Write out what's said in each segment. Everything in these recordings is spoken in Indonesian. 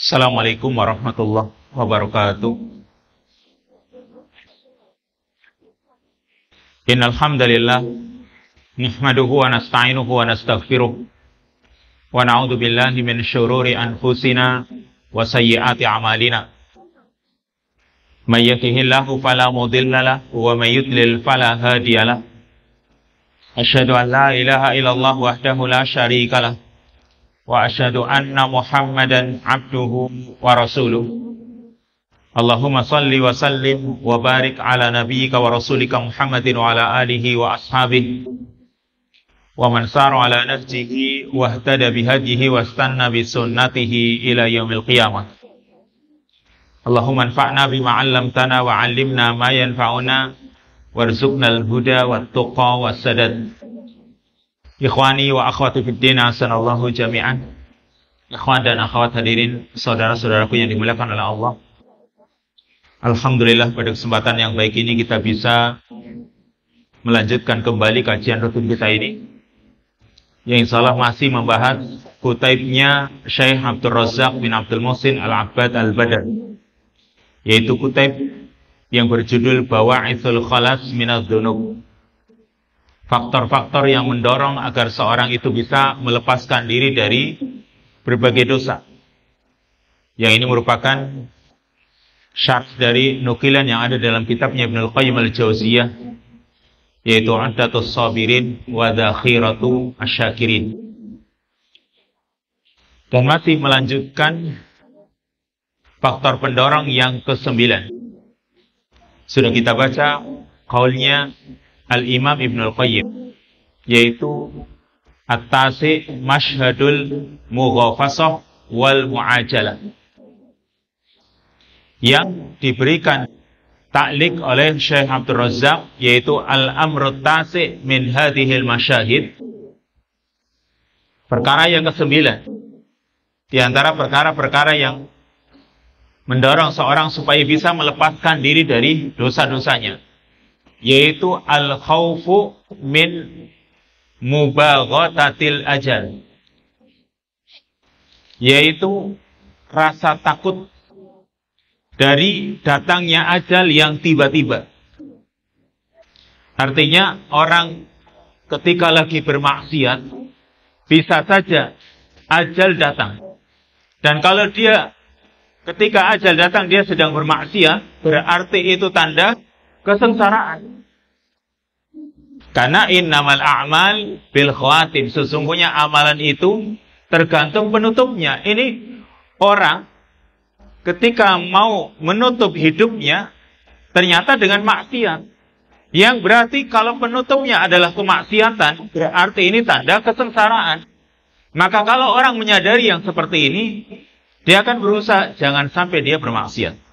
Assalamualaikum warahmatullahi wabarakatuh. Innal hamdalillah nahmaduhu wa nasta'inuhu wa nastaghfiruh wa na'udzu billahi min syururi anfusina wa sayyiati a'malina. May yahdihillahu fala mudilla lahu wa may yudlil fala hadiya lahu. Asyhadu an la ilaha illallah wahdahu la syarika lahu wa asyhadu anna Muhammadan abduhu wa rasuluh. Allahumma salli wa sallim wa barik ala nabiyyika wa rasulika Muhammadin wa ala alihi wa ashabihi wa man sara ala nahjihi wa ihtada bihadihi wa istanna bi sunnatihi ila yaumil qiyamah. Allahumma anfa'na bima 'allamtana wa 'allimna ma yanfa'una warzuqna al-huda wat tuqa was sadad. Ikhwani wa akhwati fid din, asanallahu jami'an. Ikhwan dan akhwat hadirin, saudara-saudaraku yang dimuliakan oleh Allah. Alhamdulillah pada kesempatan yang baik ini kita bisa melanjutkan kembali kajian rutin kita ini, yang insyaallah masih membahas kutaibnya Syekh Abdul Razak bin Abdul Muhsin Al-Abbad Al-Badr, yaitu kutaib yang berjudul Bawa'ithul Khalas Minadz Dzunub. Faktor-faktor yang mendorong agar seorang itu bisa melepaskan diri dari berbagai dosa. Yang ini merupakan syarh dari nukilan yang ada dalam kitabnya Ibnul Qayyim Al-Jauziyah, yaitu Uddatus Sabirin wa Dzakhiratu Asyakirin. Dan masih melanjutkan faktor pendorong yang ke-9. Sudah kita baca qaulnya Al-Imam Ibnul Qayyim, yaitu At-Tasi Mashhadul Mughafasah wal Mu'ajalah, yang diberikan taklik oleh Syekh Abdul Razak, yaitu Al-Amrut Tasi min hadhil masyahid. Perkara yang ke-9 di antara perkara-perkara yang mendorong seorang supaya bisa melepaskan diri dari dosa-dosanya, yaitu al-khawfu min mubaghatatil ajal, yaitu rasa takut dari datangnya ajal yang tiba-tiba. Artinya orang ketika lagi bermaksiat bisa saja ajal datang, dan kalau dia ketika ajal datang dia sedang bermaksiat, berarti itu tanda kesengsaraan. Karena innamal a'mal bil khawatim, sesungguhnya amalan itu tergantung penutupnya. Ini orang ketika mau menutup hidupnya ternyata dengan maksiat, yang berarti kalau penutupnya adalah kemaksiatan, berarti ini tanda kesengsaraan. Maka kalau orang menyadari yang seperti ini, dia akan berusaha jangan sampai dia bermaksiat.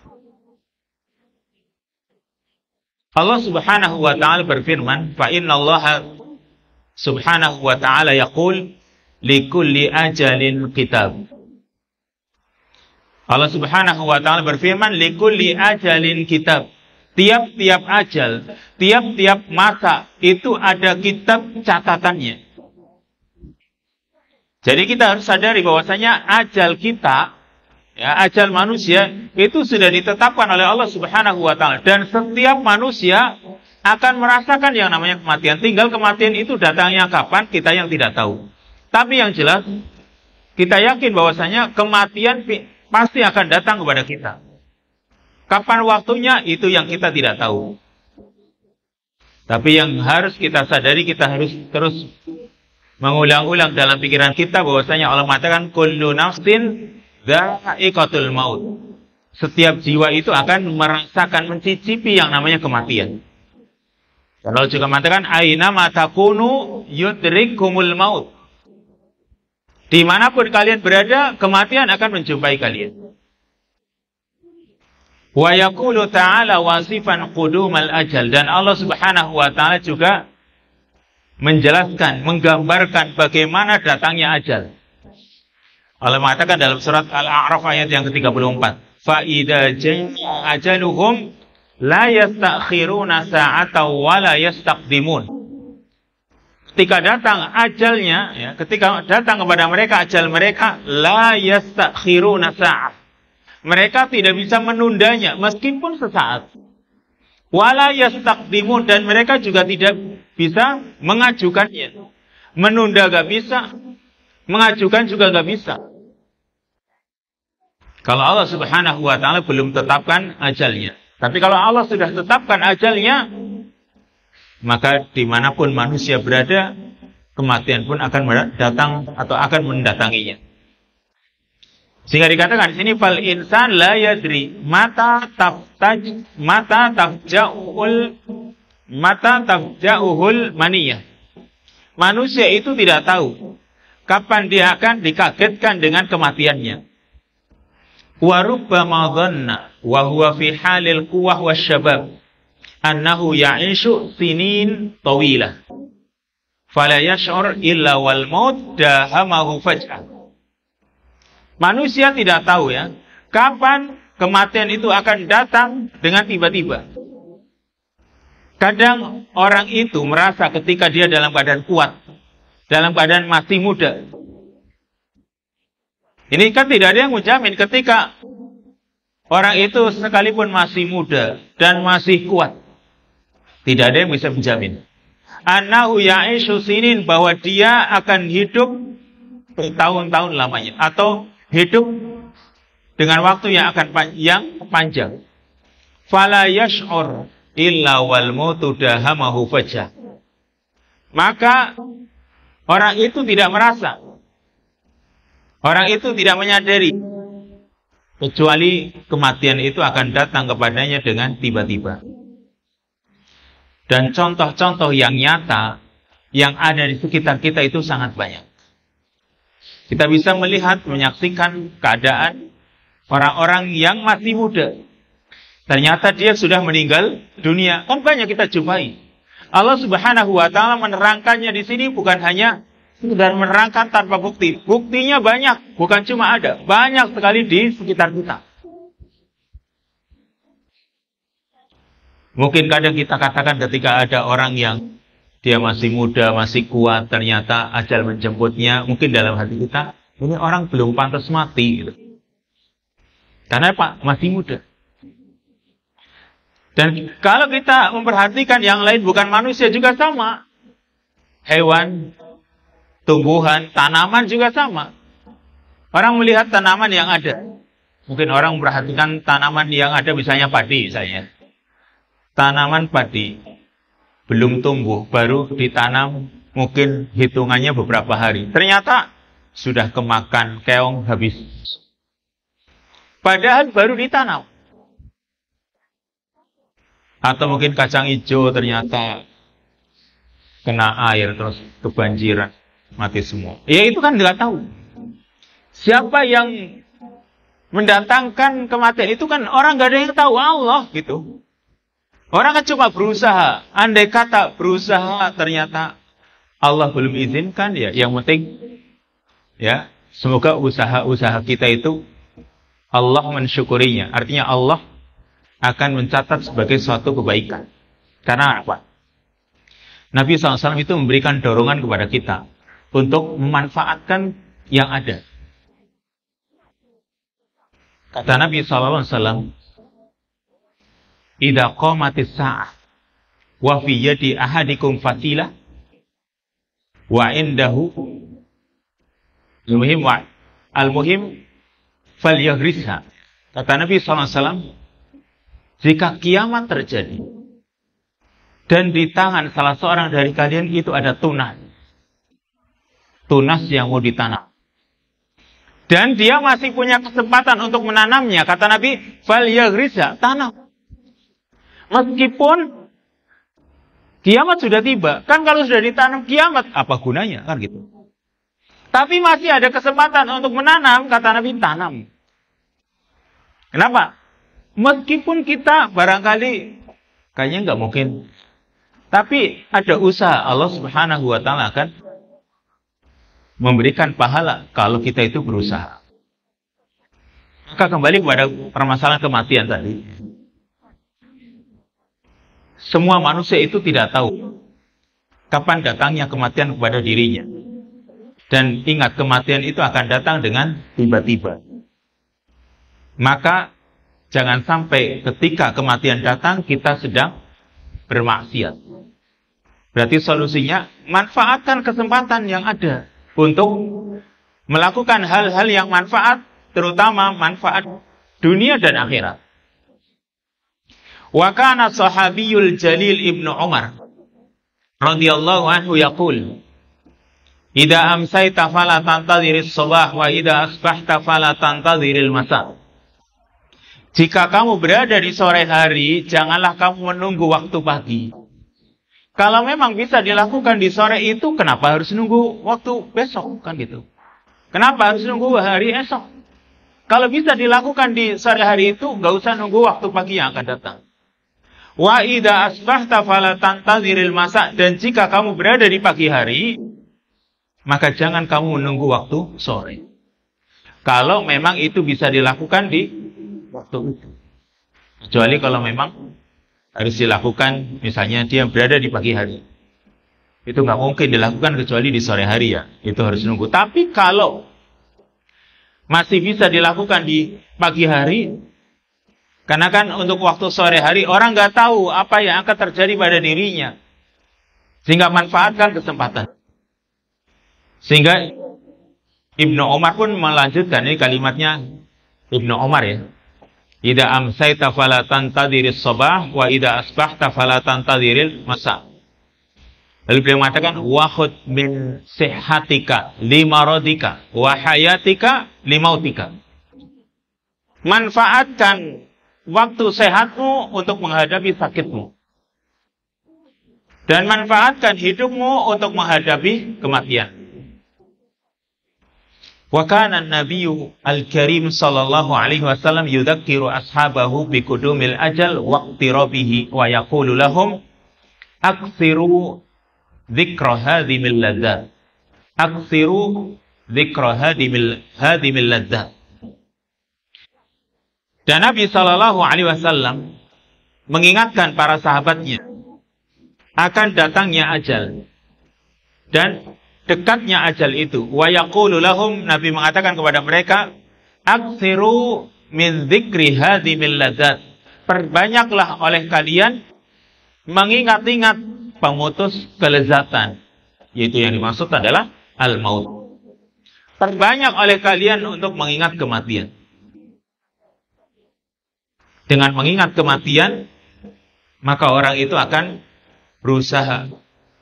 Allah Subhanahu wa ta'ala berfirman, fa innallaha subhanahu wa ta'ala yaqul likulli ajalin kitab. Allah Subhanahu wa ta'ala berfirman, likulli ajalin kitab. Tiap-tiap ajal, tiap-tiap masa itu ada kitab catatannya. Jadi kita harus sadari bahwasanya ajal kita, ya, ajal manusia itu sudah ditetapkan oleh Allah Subhanahu wa ta'ala, dan setiap manusia akan merasakan yang namanya kematian. Tinggal kematian itu datangnya kapan, kita yang tidak tahu. Tapi yang jelas kita yakin bahwasanya kematian pasti akan datang kepada kita. Kapan waktunya itu yang kita tidak tahu. Tapi yang harus kita sadari, kita harus terus mengulang-ulang dalam pikiran kita bahwasanya Allah mengatakan kullu nafsin dha'iqatul maut. Setiap jiwa itu akan merasakan, mencicipi yang namanya kematian. Dan Allah juga mengatakan aina ma takunu yudrikumul maut. Dimanapun kalian berada, kematian akan menjumpai kalian. Wa yaqulu ta'ala wasifan qudumal ajal, dan Allah Subhanahu wa ta'ala juga menjelaskan, menggambarkan bagaimana datangnya ajal. Allah mengatakan dalam surat Al-A'raf ayat yang ke-34, fa idza jaa ajaluhum la yastakhiruna sa'atan wa la yastaqdimun. Ketika datang ajalnya, ya, ketika datang kepada mereka ajal mereka, la yastakhiruna sa'ah, Mereka tidak bisa menundanya meskipun sesaat. Wala yastaqdimun, dan mereka juga tidak bisa mengajukannya. Menunda gak bisa, mengajukan juga gak bisa. Kalau Allah Subhanahu wa ta'ala belum tetapkan ajalnya. Tapi kalau Allah sudah tetapkan ajalnya, maka dimanapun manusia berada, kematian pun akan datang atau akan mendatanginya. Sehingga dikatakan di sini, fal insan la yadri mata tafja'uhul maniyah. Manusia itu tidak tahu kapan dia akan dikagetkan dengan kematiannya. Wa rubbama dhanna wa huwa fi halil quwwah wasyabab annahu ya'ishu sinin tawilah fala yash'ur illa wal maut dahamahu faj'ah. Manusia tidak tahu ya kapan kematian itu akan datang dengan tiba-tiba. Kadang orang itu merasa ketika dia dalam keadaan kuat, dalam keadaan masih muda. Ini kan tidak ada yang menjamin ketika orang itu sekalipun masih muda dan masih kuat. Tidak ada yang bisa menjamin. Annahu ya'ishu sinin, bahwa dia akan hidup bertahun-tahun lamanya. Atau hidup dengan waktu yang akan panjang. Fala yash'ur illa wal mautu dahamahu fajah. Maka orang itu tidak merasa, orang itu tidak menyadari, kecuali kematian itu akan datang kepadanya dengan tiba-tiba. Dan contoh-contoh yang nyata yang ada di sekitar kita itu sangat banyak. Kita bisa melihat, menyaksikan keadaan orang-orang yang masih muda. Ternyata dia sudah meninggal dunia. Kan banyak kita jumpai. Allah Subhanahu wa ta'ala menerangkannya di sini bukan hanya sekedar menerangkan tanpa bukti. Buktinya banyak, bukan cuma ada. Banyak sekali di sekitar kita. Mungkin kadang kita katakan ketika ada orang yang dia masih muda, masih kuat, ternyata ajal menjemputnya, mungkin dalam hati kita, ini orang belum pantas mati. Gitu. Karena Pak, masih muda. Dan kalau kita memperhatikan yang lain, bukan manusia juga sama. Hewan, tumbuhan, tanaman juga sama. Orang melihat tanaman yang ada. Mungkin orang memperhatikan tanaman yang ada, misalnya padi misalnya. Tanaman padi belum tumbuh, baru ditanam, mungkin hitungannya beberapa hari. Ternyata sudah kemakan keong habis. Padahal baru ditanam. Atau mungkin kacang hijau ternyata kena air terus kebanjiran, mati semua. Ya itu kan nggak tahu. Siapa yang mendatangkan kematian itu kan orang nggak ada yang tahu, Allah gitu. Orang kan cuma berusaha. Andai kata berusaha ternyata Allah belum izinkan, ya yang penting ya semoga usaha-usaha kita itu Allah mensyukurinya. Artinya Allah akan mencatat sebagai suatu kebaikan. Karena apa? Nabi SAW itu memberikan dorongan kepada kita untuk memanfaatkan yang ada. Kata Nabi SAW, idza qamatis sa'ah wa fi yadi ahadikum fasilah wa indahu al-muhim falyahrisha. Kata Nabi SAW, jika kiamat terjadi dan di tangan salah seorang dari kalian itu ada tunas yang mau ditanam, dan dia masih punya kesempatan untuk menanamnya, kata Nabi, falyahrisha, tanam. Meskipun kiamat sudah tiba. Kan kalau sudah ditanam kiamat, apa gunanya? Kan gitu. Tapi masih ada kesempatan untuk menanam, kata Nabi, tanam. Kenapa? Meskipun kita barangkali kayaknya nggak mungkin. Tapi ada usaha. Allah Subhanahu wa ta'ala akan memberikan pahala kalau kita itu berusaha. Maka kembali kepada permasalahan kematian tadi. Semua manusia itu tidak tahu kapan datangnya kematian kepada dirinya. Dan ingat, kematian itu akan datang dengan tiba-tiba. Maka jangan sampai ketika kematian datang kita sedang bermaksiat. Berarti solusinya manfaatkan kesempatan yang ada untuk melakukan hal-hal yang manfaat, terutama manfaat dunia dan akhirat. Wa kana sahabiyul jalil Ibnu Umar radhiyallahu anhu yaqul, "Idza amsayta fala tantadhiris sabah wa idza asbahta fala tantadhiril masa." Jika kamu berada di sore hari, janganlah kamu menunggu waktu pagi. Kalau memang bisa dilakukan di sore itu, kenapa harus nunggu waktu besok? Kan gitu. Kenapa harus nunggu hari esok? Kalau bisa dilakukan di sore hari itu, nggak usah nunggu waktu pagi yang akan datang. Wa idza asbahta fala tantadhiril masa. Dan jika kamu berada di pagi hari, maka jangan kamu menunggu waktu sore. Kalau memang itu bisa dilakukan di waktu itu. Kecuali kalau memang harus dilakukan, misalnya dia berada di pagi hari. Itu nggak mungkin dilakukan kecuali di sore hari ya. Itu harus nunggu. Tapi kalau masih bisa dilakukan di pagi hari, karena kan untuk waktu sore hari orang nggak tahu apa yang akan terjadi pada dirinya. Sehingga manfaatkan kesempatan. Sehingga Ibnu Umar pun melanjutkan, ini kalimatnya Ibnu Umar ya. Idza amsayta fala tantadhiris sabah wa idza asbahta fala tantadhiril masa. Lalu beliau mengatakan wa khudh min sihhatika limaradika wa hayatika limautika. Manfaatkan waktu sehatmu untuk menghadapi sakitmu. Dan manfaatkan hidupmu untuk menghadapi kematian. Wa kana an-nabiyyu al-karim sallallahu alaihi wasallam yudzakiru ashabahu bi qudumil ajal wa iqtirabihi wa yaqulu lahum aksiru dzikra hadhimil ladzat. Aksiru dzikra hadhimil ladzat. Dan Nabi sallallahu alaihi wasallam mengingatkan para sahabatnya akan datangnya ajal dan dekatnya ajal itu. Wa yaqulu lahum, Nabi mengatakan kepada mereka, aksiru min dzikri hadhimil ladzat. Perbanyaklah oleh kalian mengingat-ingat pemutus kelezatan, yaitu yang dimaksud adalah al-maut. Perbanyak oleh kalian untuk mengingat kematian. Dengan mengingat kematian, maka orang itu akan berusaha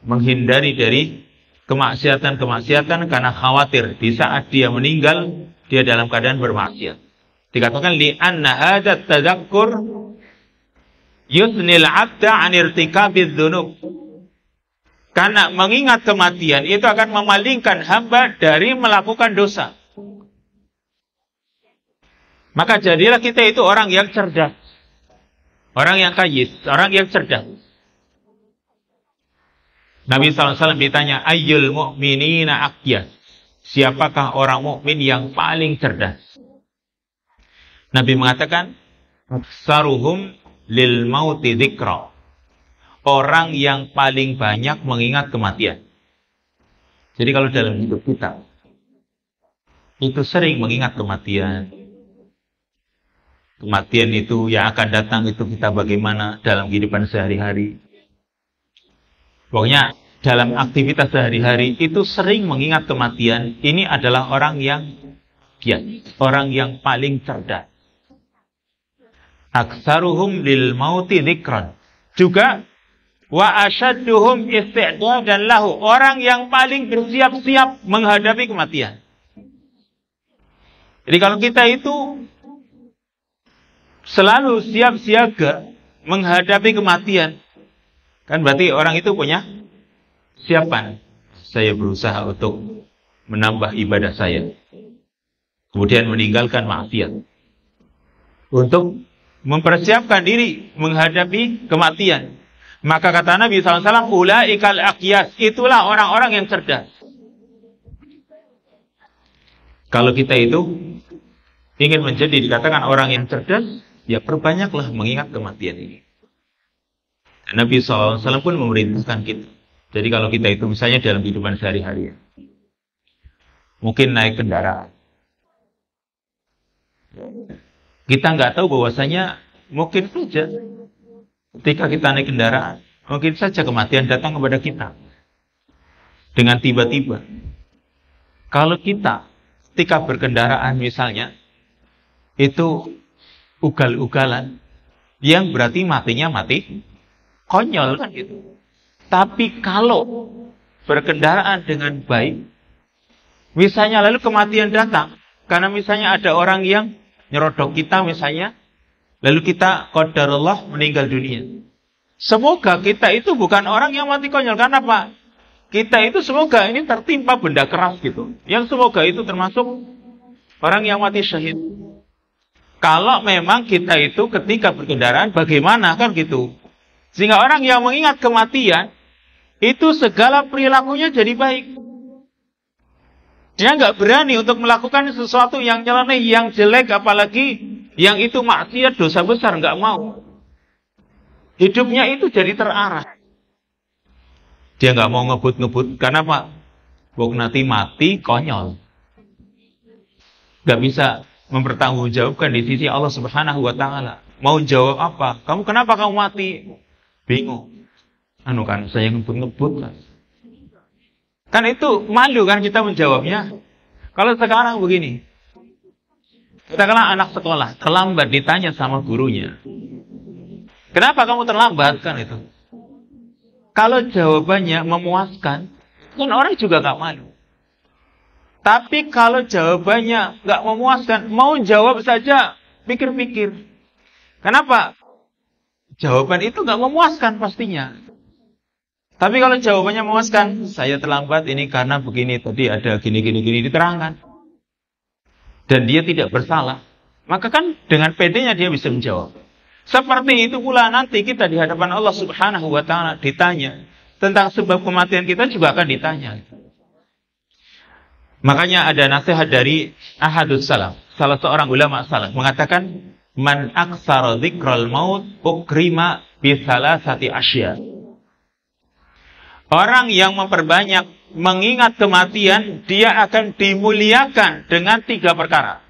menghindari dari kemaksiatan-kemaksiatan karena khawatir di saat dia meninggal dia dalam keadaan bermaksiat. Dikatakan li anna hadat tadzakkur yusnil 'abda 'an irtikabiz dzunub. Karena mengingat kematian itu akan memalingkan hamba dari melakukan dosa. Maka jadilah kita itu orang yang cerdas. Orang yang kayis, orang yang cerdas. Nabi SAW ditanya, ayyul mu'minina aqyas. Siapakah orang mukmin yang paling cerdas? Nabi mengatakan, aksaruhum lil mauti dzikra. Orang yang paling banyak mengingat kematian. Jadi kalau dalam hidup kita itu sering mengingat kematian. Kematian itu yang akan datang itu kita bagaimana dalam kehidupan sehari-hari. Pokoknya dalam aktivitas sehari-hari itu sering mengingat kematian. Ini adalah orang yang giat, orang yang paling cerdas. Aksaruhum lil mauti dzikran. Juga wa asyadduhum isti'dadan lahu. Orang yang paling bersiap-siap menghadapi kematian. Jadi kalau kita itu selalu siap siaga menghadapi kematian, kan berarti orang itu punya siapan. Saya berusaha untuk menambah ibadah saya. Kemudian meninggalkan maksiat. Untuk mempersiapkan diri menghadapi kematian. Maka kata Nabi SAW, ulaikal aqyas. Itulah orang-orang yang cerdas. Kalau kita itu ingin menjadi dikatakan orang yang cerdas, ya perbanyaklah mengingat kematian ini. Nabi SAW pun memerintahkan kita. Jadi kalau kita itu misalnya dalam kehidupan sehari-hari, mungkin naik kendaraan. Kita nggak tahu bahwasanya mungkin saja ketika kita naik kendaraan, mungkin saja kematian datang kepada kita dengan tiba-tiba. Kalau kita ketika berkendaraan misalnya, itu ugal-ugalan, yang berarti matinya mati konyol kan gitu. Tapi kalau berkendaraan dengan baik, misalnya lalu kematian datang, karena misalnya ada orang yang nyerodok kita misalnya, lalu kita qadarullah meninggal dunia. Semoga kita itu bukan orang yang mati konyol. Karena apa? Kita itu semoga ini tertimpa benda keras gitu. Yang semoga itu termasuk orang yang mati syahid. Kalau memang kita itu ketika berkendaraan bagaimana kan gitu. Sehingga orang yang mengingat kematian, itu segala perilakunya jadi baik. Dia nggak berani untuk melakukan sesuatu yang nyeleneh, yang jelek, apalagi yang itu maksiat, dosa besar, nggak mau. Hidupnya itu jadi terarah. Dia nggak mau ngebut-ngebut. Karena apa? Bok nanti mati konyol. Nggak bisa mempertanggungjawabkan di sisi Allah Subhanahu wa Ta'ala. Mau jawab apa? Kamu kenapa kamu mati? Bingung. Kan saya ngebut-ngebut kan. Kan itu malu kan kita menjawabnya. Kalau sekarang begini, katakanlah anak sekolah terlambat ditanya sama gurunya, kenapa kamu terlambat kan itu? Kalau jawabannya memuaskan, kan orang juga nggak malu. Tapi kalau jawabannya nggak memuaskan, mau jawab saja pikir-pikir. Kenapa? Jawaban itu nggak memuaskan pastinya. Tapi kalau jawabannya memuaskan, saya terlambat ini karena begini, tadi ada gini diterangkan. Dan dia tidak bersalah. Maka kan dengan pedenya dia bisa menjawab. Seperti itu pula nanti kita di hadapan Allah Subhanahu wa Ta'ala ditanya. Tentang sebab kematian kita juga akan ditanya. Makanya ada nasihat dari Ahadus Salaf, salah seorang ulama salaf, mengatakan, Man aksara dzikral maut ukrima bi salasati asya. Orang yang memperbanyak mengingat kematian, dia akan dimuliakan dengan 3 perkara.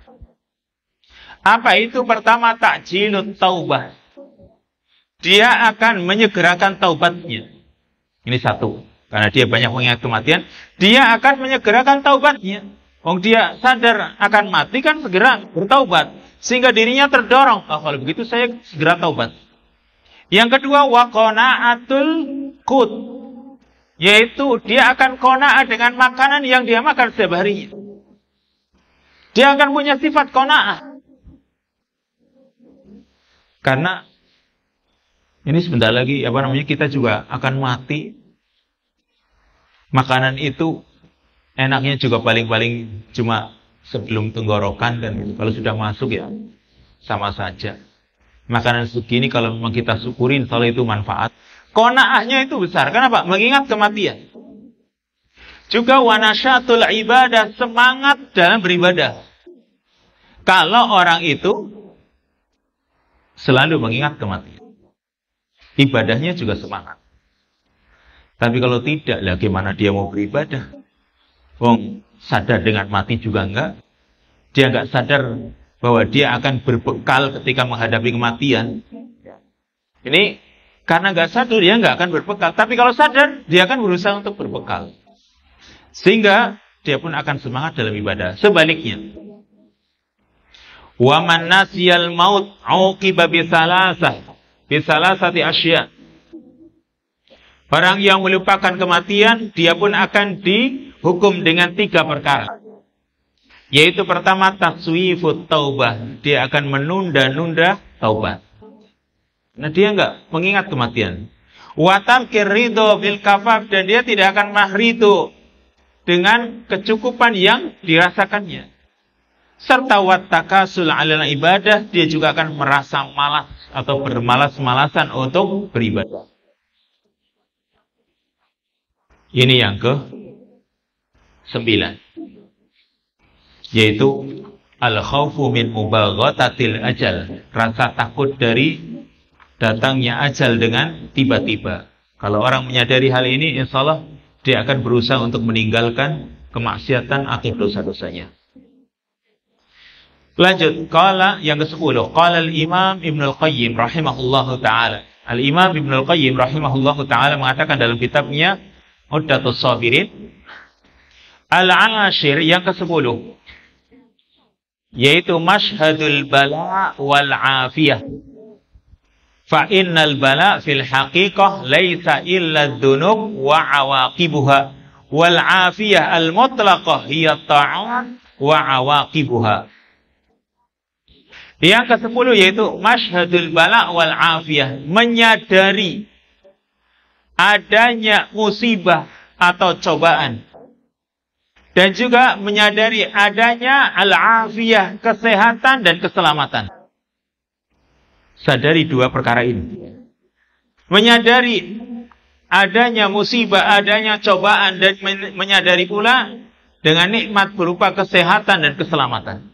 Apa itu? Pertama, takjilut taubah. Dia akan menyegerakan taubatnya. Ini satu. Karena dia banyak mengingat kematian, dia akan menyegerakan taubatnya. Dia sadar akan mati kan segera bertaubat. Sehingga dirinya terdorong. Kalau begitu saya segera taubat. Yang kedua, wa qana'atul qut. Yaitu dia akan qana'ah dengan makanan yang dia makan setiap harinya. Dia akan punya sifat qana'ah. Karena ini sebentar lagi kita juga akan mati. Makanan itu enaknya juga paling-paling cuma sebelum tenggorokan kan gitu. Kalau sudah masuk ya sama saja. Makanan segini kalau memang kita syukurin soal itu manfaat. Qanaahnya itu besar. Kenapa? Mengingat kematian. Juga wanasyatul ibadah, semangat dalam beribadah. Kalau orang itu selalu mengingat kematian, ibadahnya juga semangat. Tapi kalau tidak, lah gimana dia mau beribadah? Sadar dengan mati juga enggak. Dia enggak sadar bahwa dia akan berbekal ketika menghadapi kematian. Ini karena enggak sadar, dia enggak akan berbekal. Tapi kalau sadar, dia akan berusaha untuk berbekal. Sehingga dia pun akan semangat dalam ibadah. Sebaliknya, wa man nasiyal maut uqiba bisalasati asya. Orang yang melupakan kematian, dia pun akan dihukum dengan 3 perkara. Yaitu pertama, taswifut taubah. Dia akan menunda-nunda taubat. Nah, dia enggak mengingat kematian. Wa tarkir ridho bil kafaf, dan dia tidak akan mahrido dengan kecukupan yang dirasakannya. Serta wattakasul alal ibadah, dia juga akan merasa malas atau bermalas-malasan untuk beribadah. Ini yang ke-9, yaitu al-khawfu min mubaghatatil ajal, rasa takut dari datangnya ajal dengan tiba-tiba. Kalau orang menyadari hal ini, insya Allah dia akan berusaha untuk meninggalkan kemaksiatan atau dosa-dosanya. Lanjut, qala yang ke-10. Qala al-Imam Ibnul Qayyim rahimahullahu taala. Al-Imam Ibnul Qayyim rahimahullahu taala mengatakan dalam kitabnya Uddatus Sabirin, al-ashir yang ke-10, yaitu masyhadul bala wal afiyah. Fa innal bala fil haqiqah laisa illa dzunub wa awaqibuha wal afiyah al mutlaqah hiya ta'at wa awaqibuha. Yang ke-10 yaitu masyhadul bala wal afiyah, menyadari adanya musibah atau cobaan dan juga menyadari adanya al-afiyah, kesehatan dan keselamatan. Sadari dua perkara ini. Menyadari adanya musibah, adanya cobaan, dan menyadari pula dengan nikmat berupa kesehatan dan keselamatan.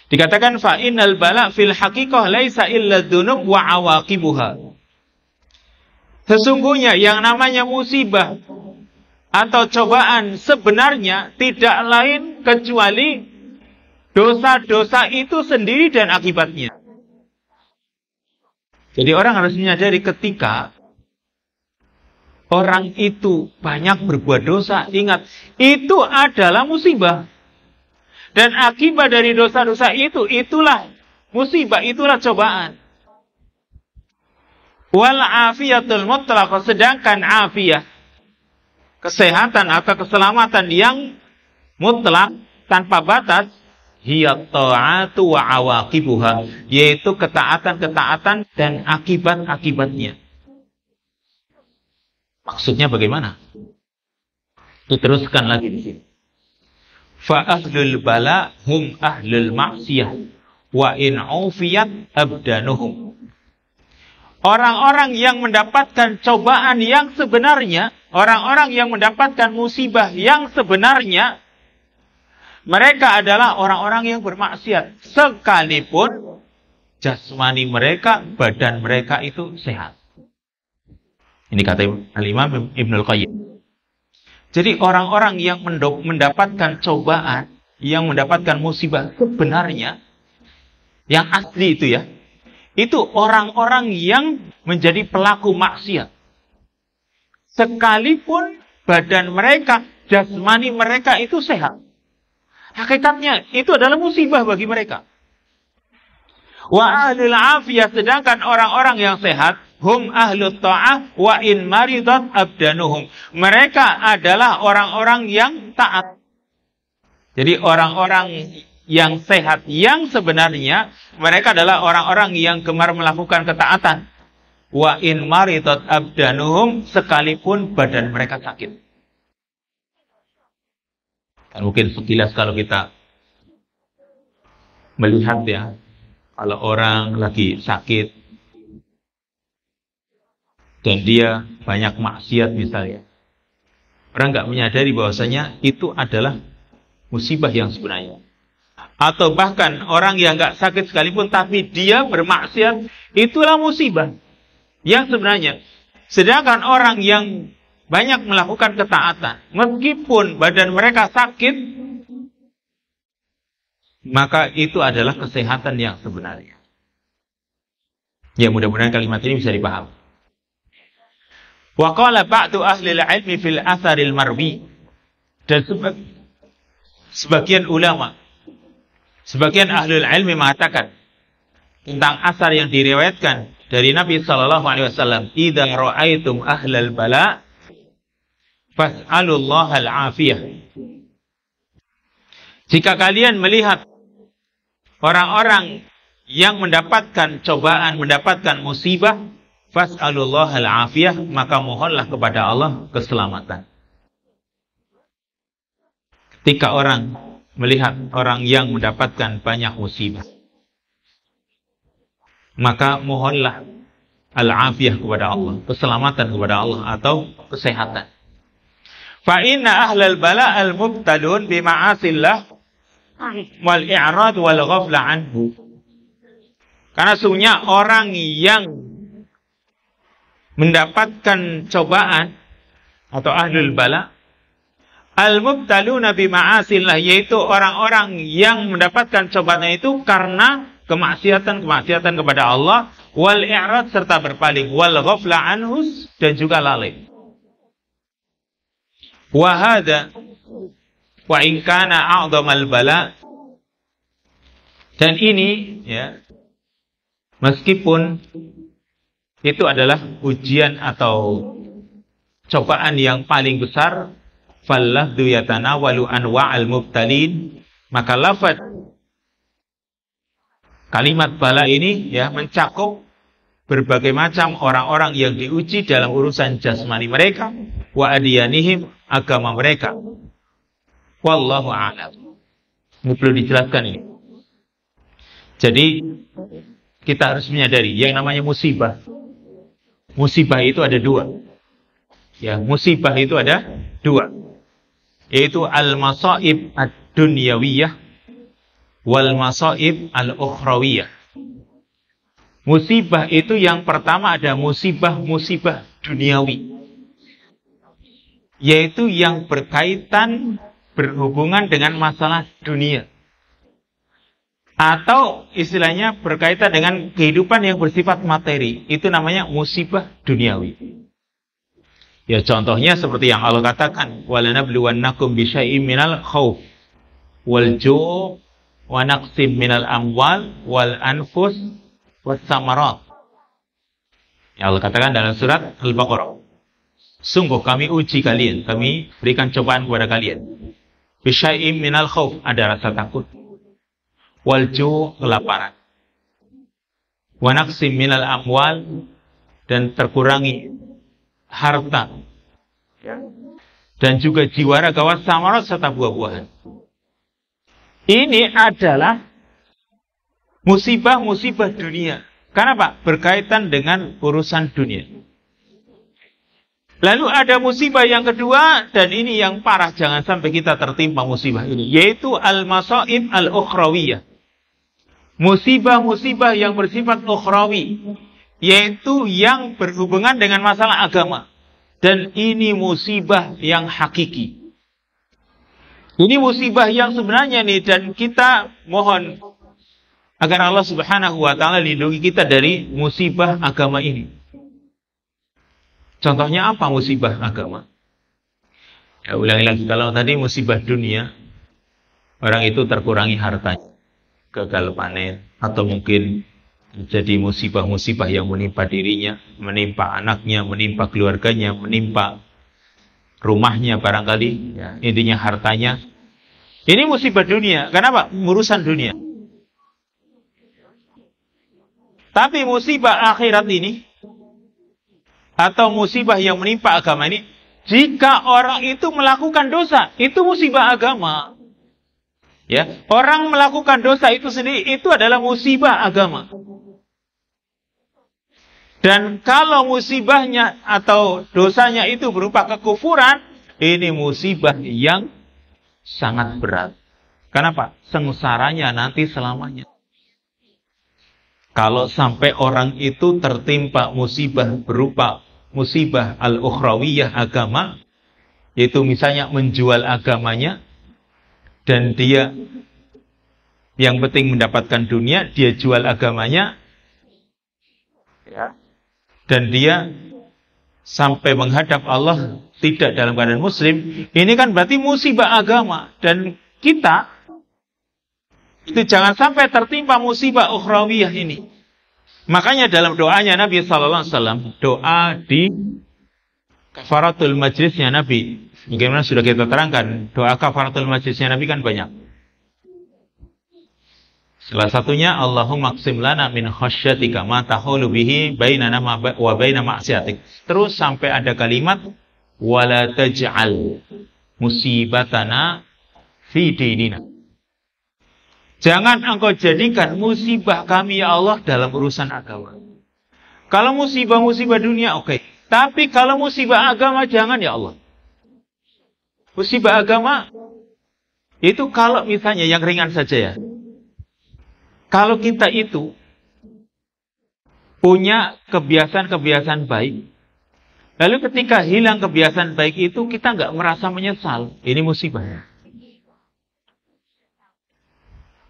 Dikatakan fa innal bala fil haqiqah laisa illa dzunub wa awaqibuha. Sesungguhnya yang namanya musibah atau cobaan sebenarnya tidak lain kecuali dosa-dosa itu sendiri dan akibatnya. Jadi orang harus menyadari ketika orang itu banyak berbuat dosa, ingat, itu adalah musibah. Dan akibat dari dosa-dosa itu, itulah musibah, itulah cobaan. Wal afiyatul mutlaqah, sedangkan afiyah, kesehatan atau keselamatan yang mutlak tanpa batas, hiya ta'atu wa awaqibuha, yaitu ketaatan-ketaatan dan akibat-akibatnya. Maksudnya bagaimana? Diteruskan lagi di sini. Fa ahlul bala hum ahlul maksiyah wa in ufiyat abdanuhum. Orang-orang yang mendapatkan cobaan yang sebenarnya, orang-orang yang mendapatkan musibah yang sebenarnya, mereka adalah orang-orang yang bermaksiat, sekalipun jasmani mereka, badan mereka itu sehat. Ini kata Al-Imam Ibnul Qayyim. Jadi orang-orang yang mendapatkan cobaan, yang mendapatkan musibah sebenarnya, yang asli itu ya, itu orang-orang yang menjadi pelaku maksiat. Sekalipun badan mereka, jasmani mereka itu sehat. Hakikatnya itu adalah musibah bagi mereka. Wa ahlul afiyah, sedangkan orang-orang yang sehat, hum ahlut ta'ah wa in maridat abdanuhum. Mereka adalah orang-orang yang taat. Jadi orang-orang yang sehat yang sebenarnya, mereka adalah orang-orang yang gemar melakukan ketaatan. Wa in maridat abdanuhum, sekalipun badan mereka sakit. Dan mungkin sekilas kalau kita melihat ya, kalau orang lagi sakit dan dia banyak maksiat misalnya, orang nggak menyadari bahwasanya itu adalah musibah yang sebenarnya. Atau bahkan orang yang nggak sakit sekalipun tapi dia bermaksiat, itulah musibah yang sebenarnya. Sedangkan orang yang banyak melakukan ketaatan, meskipun badan mereka sakit, maka itu adalah kesehatan yang sebenarnya. Ya, mudah-mudahan kalimat ini bisa dipahami. Wa qala ba'du ahli al-ilmi fil atharil marwi, dan sebagian ulama, sebagian ahli ilmi mengatakan tentang asar yang diriwayatkan dari Nabi sallallahu alaihi wasallam, idza ra'aitum ahlal bala fas'alullaha al-afiyah. Jika kalian melihat orang-orang yang mendapatkan cobaan, mendapatkan musibah, fas'alullaha al-afiyah, maka mohonlah kepada Allah keselamatan. Ketika orang melihat orang yang mendapatkan banyak musibah, maka mohonlah al-afiyah kepada Allah, keselamatan kepada Allah atau kesehatan. Fa inna ahlal bala al-mubtalun bi ma'asillah wal i'rad wal ghafla anhu. Karena sungguhnya orang yang mendapatkan cobaan atau ahlul bala Al-mubtaluna bima'asillah, yaitu orang-orang yang mendapatkan cobaan itu karena kemaksiatan kepada Allah, wal i'rad, serta berpaling, wal ghafla anhus, dan juga lalai. Wa hadza wa in kana a'dhamal bala, dan ini ya, meskipun itu adalah ujian atau cobaan yang paling besar, fallafdhu yatanawalu anwa'al mubtalin, maka lafaz kalimat bala ini ya mencakup berbagai macam orang-orang yang diuji dalam urusan jasmani mereka, wa adiyanihim, agama mereka. Wallahu a'lam. Ini perlu dijelaskan ini. Jadi kita harus menyadari yang namanya musibah. Musibah itu ada dua. Ya, musibah itu ada dua. Yaitu al-masaib ad-dunyawiyah wal masaib al-ukhrawiyah. Musibah itu yang pertama ada musibah-musibah duniawi, yaitu yang berkaitan, berhubungan dengan masalah dunia, atau istilahnya berkaitan dengan kehidupan yang bersifat materi. Itu namanya musibah duniawi. Ya, contohnya seperti yang Allah katakan, walanabluwannakum bisyai'im minal khauf wal ju' wa naqsim minal amwal wal anfus was samarat. Ya, Allah katakan dalam surat Al-Baqarah, sungguh kami uji kalian, kami berikan cobaan kepada kalian. Bisyai'im minal khauf, ada rasa takut, wal ju', kelaparan, wa naqsim minal amwal, dan terkurangi harta, dan juga jiwa raga, was samarat, serta buah-buahan. Ini adalah musibah-musibah dunia. Karena apa? Berkaitan dengan urusan dunia. Lalu ada musibah yang kedua, dan ini yang parah, jangan sampai kita tertimpa musibah ini, yaitu al-masaib al-ukhrawiyah. Musibah-musibah yang bersifat ukhrawi, yaitu yang berhubungan dengan masalah agama. Dan ini musibah yang hakiki. Ini musibah yang sebenarnya nih, dan kita mohon agar Allah Subhanahu wa ta'ala lindungi kita dari musibah agama ini. Contohnya apa musibah agama? Ya, ulangi lagi, kalau tadi musibah dunia, orang itu terkurangi hartanya, gagal panen, atau mungkin jadi musibah-musibah yang menimpa dirinya, menimpa anaknya, menimpa keluarganya, menimpa rumahnya barangkali, ya, intinya hartanya. Ini musibah dunia. Kenapa? Urusan dunia. Tapi musibah akhirat ini, atau musibah yang menimpa agama ini, jika orang itu melakukan dosa, itu musibah agama. Ya, orang melakukan dosa itu sendiri, itu adalah musibah agama. Dan kalau musibahnya atau dosanya itu berupa kekufuran, ini musibah yang sangat berat. Kenapa? Sengsaranya nanti selamanya. Kalau sampai orang itu tertimpa musibah berupa musibah al-ukhrawiyah agama, yaitu misalnya menjual agamanya, dan dia yang penting mendapatkan dunia, dia jual agamanya, ya, dan dia sampai menghadap Allah tidak dalam keadaan muslim, ini kan berarti musibah agama. Dan kita itu jangan sampai tertimpa musibah ukhrawiyah ini. Makanya dalam doanya Nabi SAW, doa di kafaratul majlisnya Nabi, bagaimana sudah kita terangkan, doa kafaratul majlisnya Nabi kan banyak. Salah satunya, Allahumma qsim lana min khasyatika ma tahulu bihi bainana wa baina ma'siyatik. Terus sampai ada kalimat, wala taj'al musibatana fi dinina. Jangan engkau jadikan musibah kami ya Allah dalam urusan agama. Kalau musibah-musibah dunia oke. Tapi kalau musibah agama jangan ya Allah. Musibah agama itu kalau misalnya yang ringan saja ya. Kalau kita itu punya kebiasaan-kebiasaan baik, Lalu ketika hilang kebiasaan baik itu, kita nggak merasa menyesal. Ini musibah.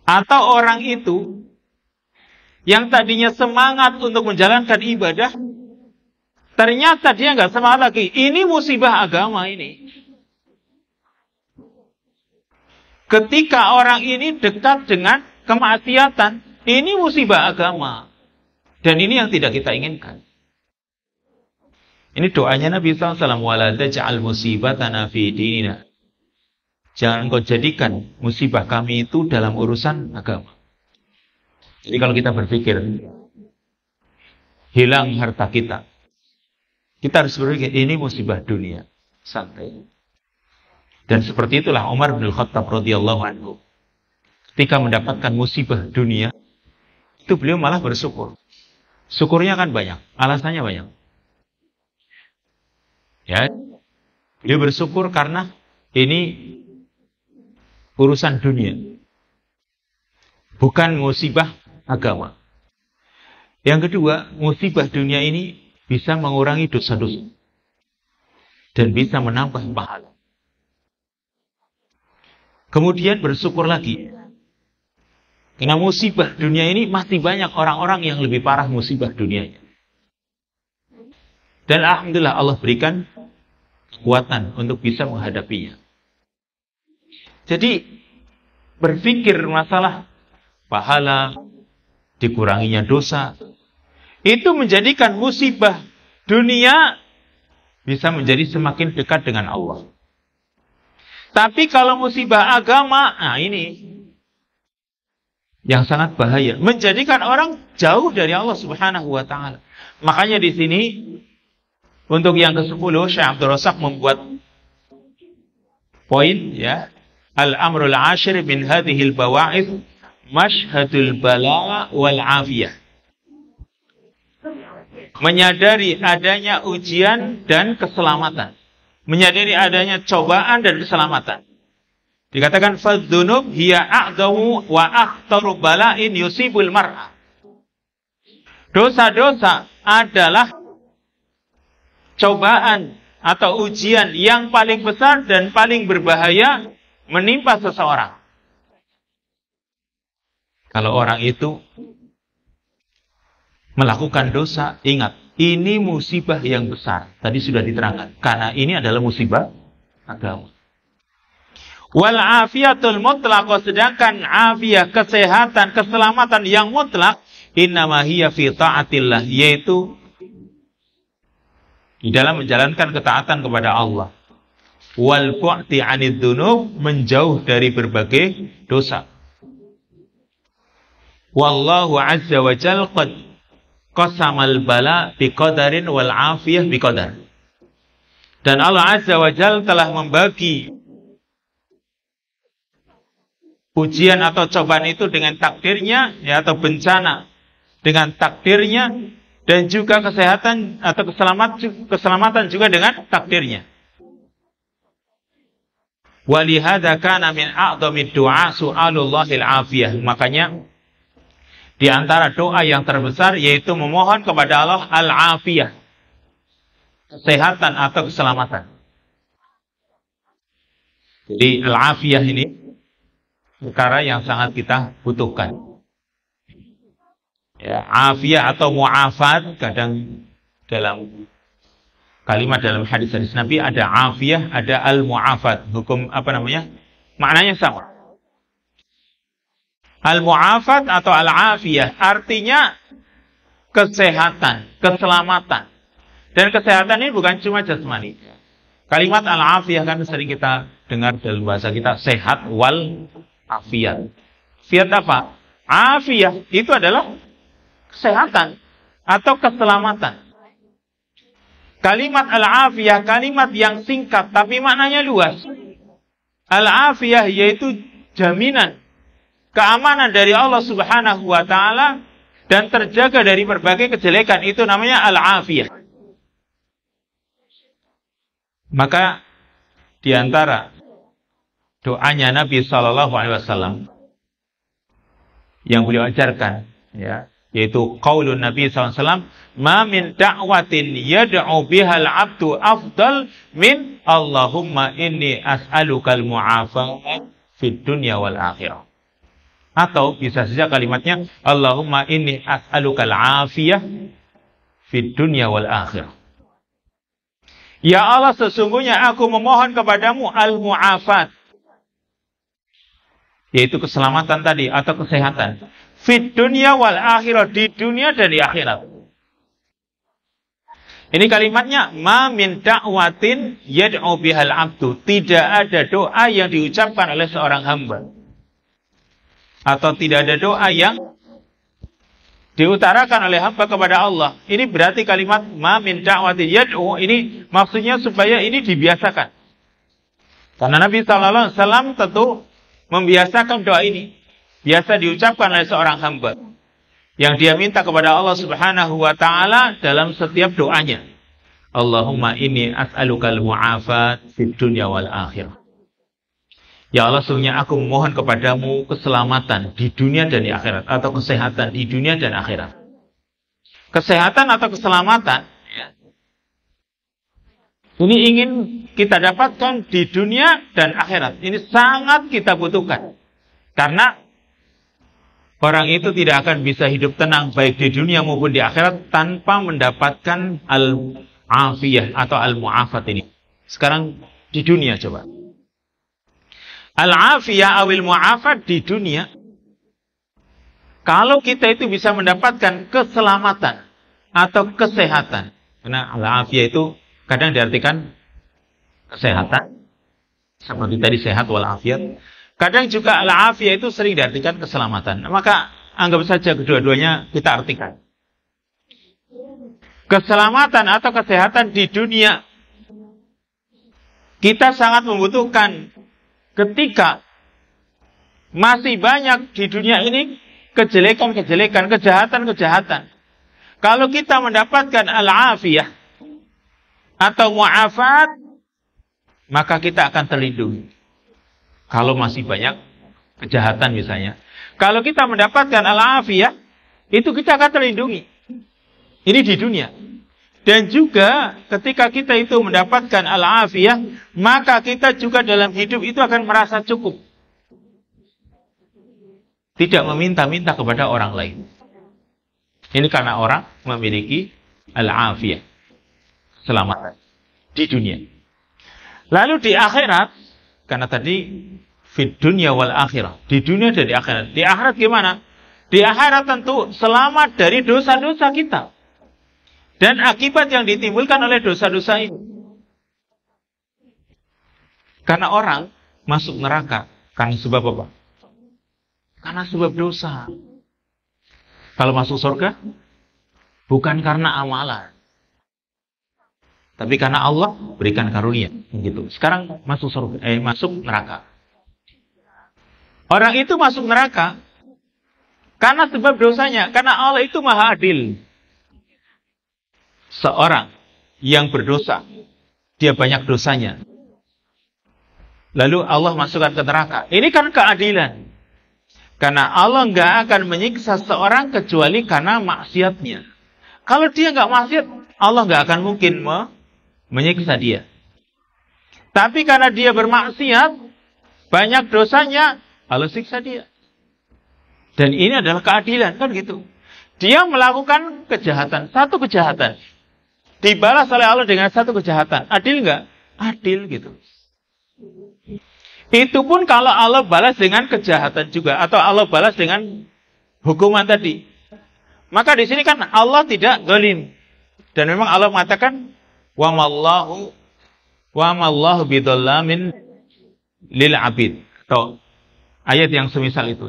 Atau orang itu yang tadinya semangat untuk menjalankan ibadah, ternyata dia nggak semangat lagi. Ini musibah agama ini. Ketika orang ini dekat dengan kemaksiatan, ini musibah agama. Dan ini yang tidak kita inginkan. Ini doanya Nabi SAW. Wala taj'al musibatana fi dinina. Jangan kau jadikan musibah kami itu dalam urusan agama. Jadi kalau kita berpikir hilang harta kita, kita harus berpikir ini musibah dunia. Santai. Dan seperti itulah Umar bin Khattab radhiyallahu anhu. Ketika mendapatkan musibah dunia, itu beliau malah bersyukur. Syukurnya kan banyak, alasannya banyak. Ya, beliau bersyukur karena ini urusan dunia, bukan musibah agama. Yang kedua, musibah dunia ini bisa mengurangi dosa-dosa dan bisa menambah pahala. Kemudian bersyukur lagi, karena musibah dunia ini masih banyak orang-orang yang lebih parah musibah dunianya. Dan alhamdulillah Allah berikan kekuatan untuk bisa menghadapinya. Jadi berpikir masalah pahala, dikuranginya dosa, itu menjadikan musibah dunia bisa menjadi semakin dekat dengan Allah. Tapi kalau musibah agama, nah ini yang sangat bahaya, menjadikan orang jauh dari Allah Subhanahu wa taala. Makanya di sini untuk yang ke-10 Syekh Abdul Razak membuat poin, ya. Al-amrul ashir min hadhil bawa'id mashhadul bala wal afiyah. Menyadari adanya ujian dan keselamatan. Menyadari adanya cobaan dan keselamatan. Dikatakan fadzunub hiya a'damu wa akhtaru bala'in yusibul mar'a. Dosa-dosa adalah cobaan atau ujian yang paling besar dan paling berbahaya menimpa seseorang. Kalau orang itu melakukan dosa, ingat, ini musibah yang besar. Tadi sudah diterangkan. Karena ini adalah musibah agama. Wal afiyatul mutlaq, sedangkan afiyah, kesehatan, keselamatan yang mutlak, innama hiya fi ta'atillah, yaitu di dalam menjalankan ketaatan kepada Allah. Wal bu'ti 'anid dzunub, menjauh dari berbagai dosa. Wallahu 'azza wa jalla qad qasamal bala biqadarin wal 'afiyah biqadar. Dan Allah 'azza wa jalla telah membagi ujian atau cobaan itu dengan takdirnya, ya, atau bencana dengan takdirnya, dan juga kesehatan atau keselamatan juga dengan takdirnya. Walihada kana min a'dhamid du'a su'alullahil afiyah. Makanya di antara doa yang terbesar yaitu memohon kepada Allah al-afiyah, kesehatan atau keselamatan. Jadi al-afiyah ini perkara yang sangat kita butuhkan. Ya, afiyah atau mu'afat, kadang dalam kalimat dalam hadis-hadis Nabi ada afiyah, ada al-mu'afat. Hukum maknanya sama. Al-mu'afat atau al-afiyah artinya kesehatan, keselamatan. Dan kesehatan ini bukan cuma jasmani. Kalimat al-afiyah kan sering kita dengar dalam bahasa kita, sehat wal afiyat. Fiat apa? Afiyah itu adalah kesehatan atau keselamatan. Kalimat al-afiyah, kalimat yang singkat tapi maknanya luas. Al-afiyah yaitu jaminan keamanan dari Allah Subhanahu wa taala dan terjaga dari berbagai kejelekan, itu namanya al-afiyah. Maka di antara doanya Nabi sallallahu alaihi wasallam yang beliau ajarkan, ya, Yaitu qaulun Nabi SAW, ma min da'watin yad'u bihal abdu afdal min Allahumma inni as'alukal mu'afat fid dunya wal akhirah. Atau bisa saja kalimatnya, Allahumma inni as'alukal afiyah fid dunya wal akhirah. Ya Allah, sesungguhnya aku memohon kepadamu al-mu'afat, yaitu keselamatan tadi atau kesehatan. Fid dunya wal akhirah, di dunia dan di akhirat. Ini kalimatnya, ma min da'watin yad'u bihal abdu. Tidak ada doa yang diucapkan oleh seorang hamba, atau tidak ada doa yang diutarakan oleh hamba kepada Allah. Ini berarti kalimat ma min da'watin yad'u ini maksudnya supaya ini dibiasakan. Karena Nabi SAW tentu membiasakan doa ini. Biasa diucapkan oleh seorang hamba yang dia minta kepada Allah Subhanahu wa taala dalam setiap doanya. Allahumma inni as'alukal mu'afat fid dunya wal akhirah. Ya Allah, sesungguhnya aku memohon kepadamu keselamatan di dunia dan di akhirat, atau kesehatan di dunia dan akhirat. Kesehatan atau keselamatan, ya, ini ingin kita dapatkan di dunia dan akhirat. Ini sangat kita butuhkan. Karena orang itu tidak akan bisa hidup tenang baik di dunia maupun di akhirat tanpa mendapatkan al-afiyah atau al-mu'afat ini. Sekarang di dunia coba. Al-afiyah awil mu'afat di dunia. Kalau kita itu bisa mendapatkan keselamatan atau kesehatan. Karena al-afiyah itu kadang diartikan kesehatan. Seperti tadi sehat wal-afiyat. Kadang juga al-afiyah itu sering diartikan keselamatan. Maka anggap saja kedua-duanya kita artikan. Keselamatan atau kesehatan di dunia. Kita sangat membutuhkan. Ketika masih banyak di dunia ini kejelekan-kejelekan, kejahatan-kejahatan. Kalau kita mendapatkan al-afiyah atau mu'afat, maka kita akan terlindungi. Kalau masih banyak kejahatan misalnya. Kalau kita mendapatkan al-afiyah, itu kita akan terlindungi. Ini di dunia. Dan juga ketika kita itu mendapatkan al-afiyah, maka kita juga dalam hidup itu akan merasa cukup. Tidak meminta-minta kepada orang lain. Ini karena orang memiliki al-afiyah, keselamatan di dunia. Lalu di akhirat, karena tadi fid dunya wal akhirah, di dunia dan di akhirat. Di akhirat gimana? Di akhirat tentu selamat dari dosa-dosa kita. Dan akibat yang ditimbulkan oleh dosa-dosa ini. Karena orang masuk neraka karena sebab apa? Karena sebab dosa. Kalau masuk surga, bukan karena amalan, tapi karena Allah berikan karunia. Gitu. Sekarang masuk surga, masuk neraka. Orang itu masuk neraka karena sebab dosanya. Karena Allah itu maha adil. Seorang yang berdosa, dia banyak dosanya, lalu Allah masukkan ke neraka. Ini kan keadilan. Karena Allah nggak akan menyiksa seorang kecuali karena maksiatnya. Kalau dia nggak maksiat, Allah nggak akan mungkin menyiksa dia. Tapi karena dia bermaksiat, banyak dosanya, Allah siksa dia. Dan ini adalah keadilan, kan gitu. Dia melakukan kejahatan, satu kejahatan. Dibalas oleh Allah dengan satu kejahatan. Adil nggak? Adil gitu. Itu pun kalau Allah balas dengan kejahatan juga. Atau Allah balas dengan hukuman tadi. Maka di sini kan Allah tidak zalim. Dan memang Allah mengatakan, wa mallahu bidzallamin lil abid. Atau ayat yang semisal itu.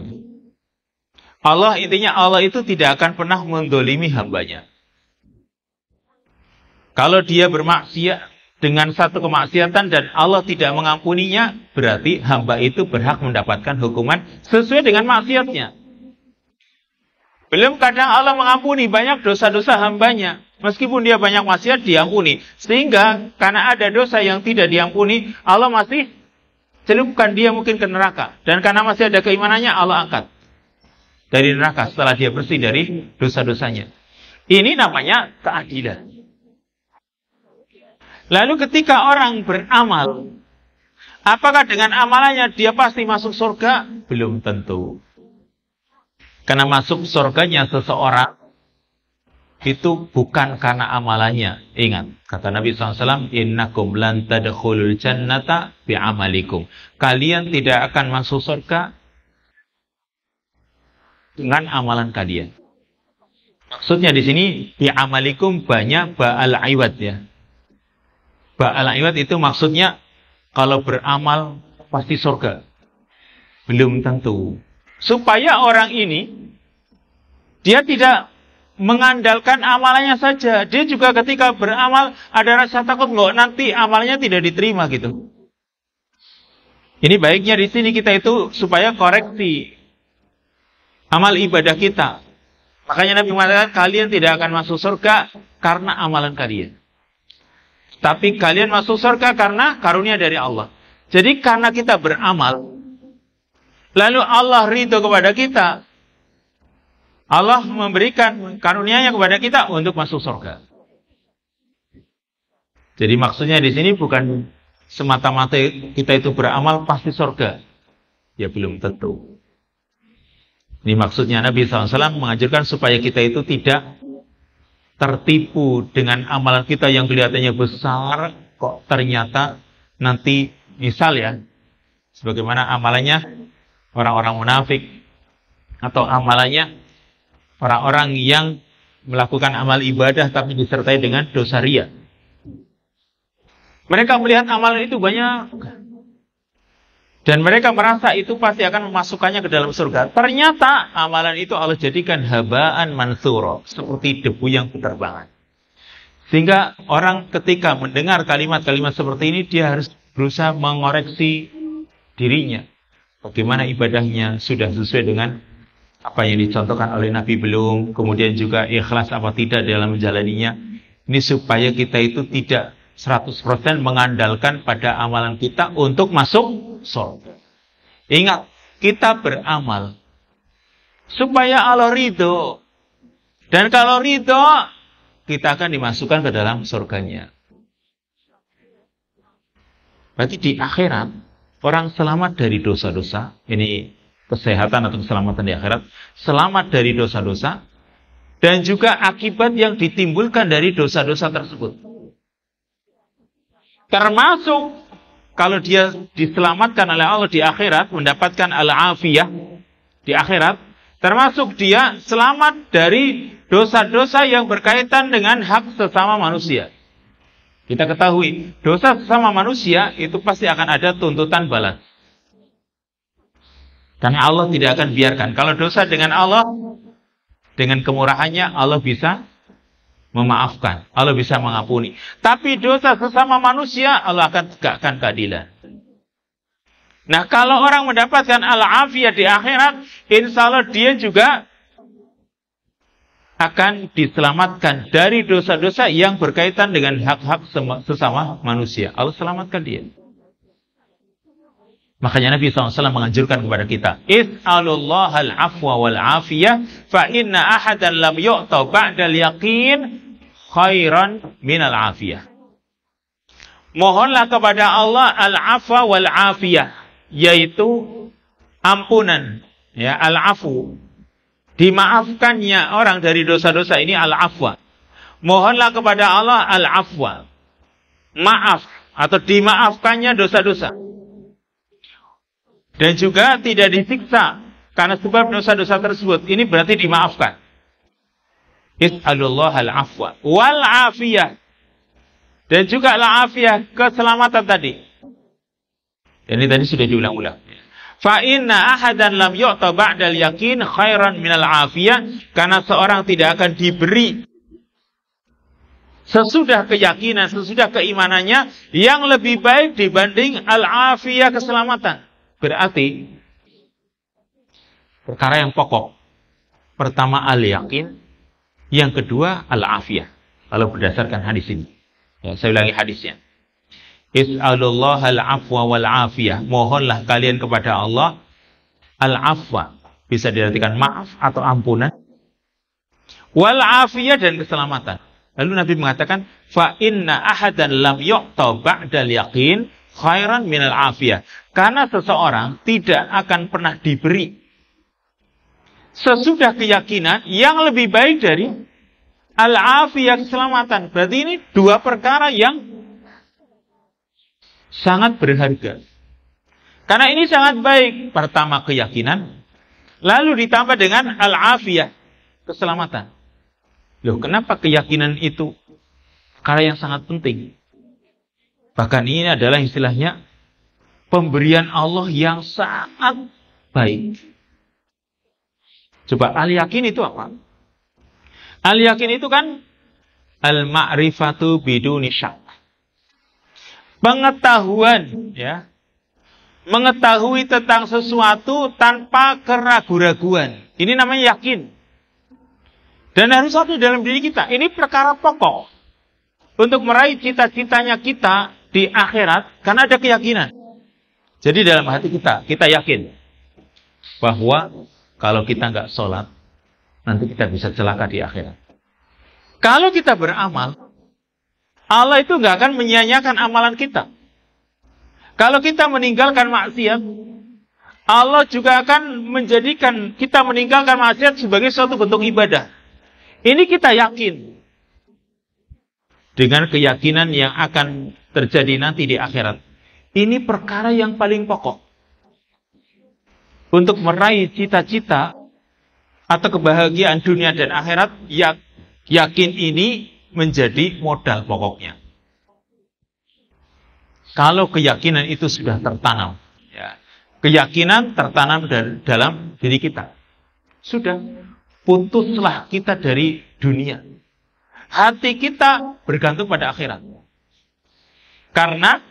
Allah, intinya Allah itu tidak akan pernah mendolimi hambanya. Kalau dia bermaksiat dengan satu kemaksiatan dan Allah tidak mengampuninya, berarti hamba itu berhak mendapatkan hukuman sesuai dengan maksiatnya. Belum kadang Allah mengampuni banyak dosa-dosa hambanya. Meskipun dia banyak maksiat, diampuni. Sehingga karena ada dosa yang tidak diampuni, Allah masih celupkan dia mungkin ke neraka. Dan karena masih ada keimanannya, Allah angkat. dari neraka setelah dia bersih dari dosa-dosanya. Ini namanya keadilan. Lalu ketika orang beramal, apakah dengan amalannya dia pasti masuk surga? Belum tentu. Karena masuk surganya seseorang itu bukan karena amalannya. Ingat, kata Nabi SAW, innakum lan tadkhulul jannata bi'amalikum. Kalian tidak akan masuk surga dengan amalan kalian. Maksudnya di sini bi'amalikum banyak ba'al iwad ya. Ba'al iwad itu maksudnya kalau beramal pasti surga. Belum tentu. Supaya orang ini dia tidak mengandalkan amalannya saja. Dia juga ketika beramal ada rasa takut nggak nanti amalnya tidak diterima gitu. Ini baiknya di sini kita itu supaya koreksi amal ibadah kita. Makanya Nabi mengatakan kalian tidak akan masuk surga karena amalan kalian. Tapi kalian masuk surga karena karunia dari Allah. Jadi karena kita beramal, lalu Allah ridho kepada kita, Allah memberikan karunia-Nya kepada kita untuk masuk surga. Jadi maksudnya di sini bukan semata-mata kita itu beramal pasti surga. Ya belum tentu. Ini maksudnya Nabi SAW mengajarkan supaya kita itu tidak tertipu dengan amalan kita yang kelihatannya besar, kok ternyata nanti misal ya, sebagaimana amalannya orang-orang munafik atau amalannya orang-orang yang melakukan amal ibadah tapi disertai dengan dosa riya. Mereka melihat amalan itu banyak dan mereka merasa itu pasti akan memasukkannya ke dalam surga. Ternyata amalan itu Allah jadikan habaan mansura, seperti debu yang berterbangan. Sehingga orang ketika mendengar kalimat-kalimat seperti ini, dia harus berusaha mengoreksi dirinya. Bagaimana ibadahnya, sudah sesuai dengan apa yang dicontohkan oleh Nabi belum, kemudian juga ikhlas apa tidak dalam menjalaninya. Ini supaya kita itu tidak 100% mengandalkan pada amalan kita untuk masuk surga. Ingat, kita beramal supaya Allah ridho. Dan kalau ridho, kita akan dimasukkan ke dalam surganya. Berarti di akhirat, orang selamat dari dosa-dosa. Ini kesehatan atau keselamatan di akhirat. Selamat dari dosa-dosa. Dan juga akibat yang ditimbulkan dari dosa-dosa tersebut. Termasuk kalau dia diselamatkan oleh Allah di akhirat, mendapatkan al-afiyah di akhirat, termasuk dia selamat dari dosa-dosa yang berkaitan dengan hak sesama manusia. Kita ketahui, dosa sesama manusia itu pasti akan ada tuntutan balas. Karena Allah tidak akan biarkan. Kalau dosa dengan Allah, dengan kemurahannya Allah bisa memaafkan, Allah bisa mengampuni. Tapi dosa sesama manusia, Allah akan tegakkan keadilan. Nah, kalau orang mendapatkan al-afiyah di akhirat, insya Allah dia juga akan diselamatkan dari dosa-dosa yang berkaitan dengan hak-hak sesama manusia. Allah selamatkan dia. Makanya Nabi SAW menganjurkan kepada kita, is'alullahal afwa wal afiyah, fa inna ahadan lam yu'ta ba'dal yaqin khairan minal afiyah. Mohonlah kepada Allah al-afwa wal afiyah, yaitu ampunan, ya, al-afu. Dimaafkannya orang dari dosa-dosa ini al-afwa. Mohonlah kepada Allah al-afwa. Maaf atau dimaafkannya dosa-dosa. Dan juga tidak disiksa karena sebab dosa-dosa tersebut. Ini berarti dimaafkan. Is'alullah al-afwa wal afiyah. Dan juga al-afiyah, keselamatan tadi. Dan ini tadi sudah diulang-ulang. Fa inna ahadan lam yu'ta ba'dal yakin khairan minal afiyah. Karena seorang tidak akan diberi sesudah keyakinan, sesudah keimanannya yang lebih baik dibanding al-afiyah, keselamatan. Berarti perkara yang pokok. Pertama al-yakin, yang kedua al-afiyah. Kalau berdasarkan hadis ini. Ya, saya ulangi hadisnya. Is'alullahal afwa wal afiyah. Mohonlah kalian kepada Allah al-afwa, bisa diartikan maaf atau ampunan. Wal afiyah, dan keselamatan. Lalu Nabi mengatakan, fa inna ahadan lam yu'ta ba'dal yaqin khairan minal afiyah. Karena seseorang tidak akan pernah diberi sesudah keyakinan yang lebih baik dari al-afiyah, keselamatan. Berarti ini dua perkara yang sangat berharga. Karena ini sangat baik. Pertama keyakinan, lalu ditambah dengan al-afiyah, keselamatan. Loh, kenapa keyakinan itu perkara yang sangat penting? Bahkan ini adalah istilahnya pemberian Allah yang sangat baik. Coba al-yakin itu apa? Al-yakin itu kan al-ma'rifatu biduni syak. Pengetahuan, ya. Mengetahui tentang sesuatu tanpa keraguan-raguan. Ini namanya yakin. Dan harus ada dalam diri kita. Ini perkara pokok untuk meraih cita-citanya kita di akhirat, karena ada keyakinan. Jadi dalam hati kita yakin bahwa kalau kita nggak sholat, nanti kita bisa celaka di akhirat. Kalau kita beramal, Allah itu nggak akan menyia-nyiakan amalan kita. Kalau kita meninggalkan maksiat, Allah juga akan menjadikan kita meninggalkan maksiat sebagai suatu bentuk ibadah. Ini kita yakin. Dengan keyakinan yang akan terjadi nanti di akhirat. Ini perkara yang paling pokok. Untuk meraih cita-cita atau kebahagiaan dunia dan akhirat, yakin ini menjadi modal pokoknya. Kalau keyakinan itu sudah tertanam, ya, keyakinan tertanam dalam diri kita, sudah putuslah kita dari dunia. Hati kita bergantung pada akhirat. Karena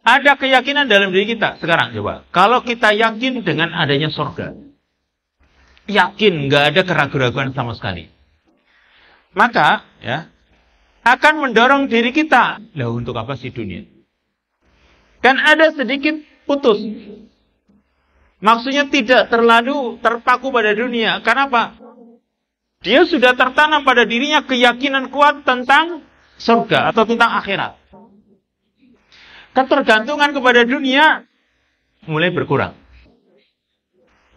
ada keyakinan dalam diri kita. Sekarang coba, kalau kita yakin dengan adanya surga, yakin nggak ada keraguan-raguan sama sekali, maka ya akan mendorong diri kita. Lah, untuk apa sih dunia? Kan ada sedikit putus. Maksudnya tidak terlalu terpaku pada dunia. Karena apa? Dia sudah tertanam pada dirinya keyakinan kuat tentang surga atau tentang akhirat. Ketergantungan kepada dunia mulai berkurang.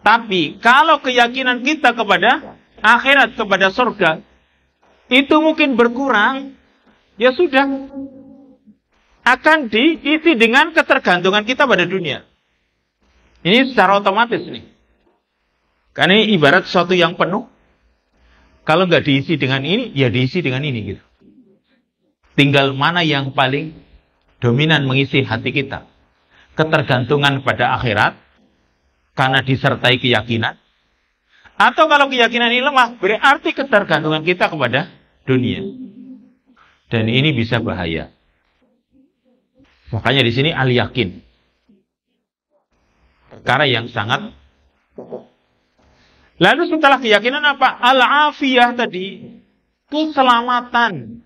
Tapi kalau keyakinan kita kepada akhirat, kepada surga, itu mungkin berkurang, ya sudah, akan diisi dengan ketergantungan kita pada dunia. Ini secara otomatis nih. Karena ini ibarat sesuatu yang penuh. Kalau nggak diisi dengan ini, ya diisi dengan ini gitu. Tinggal mana yang paling dominan mengisi hati kita. Ketergantungan pada akhirat, karena disertai keyakinan. Atau kalau keyakinan ini lemah, berarti ketergantungan kita kepada dunia. Dan ini bisa bahaya. Makanya di sini al-yakin. Perkara yang sangat. Lalu setelah keyakinan apa? Al-afiyah tadi. Keselamatan.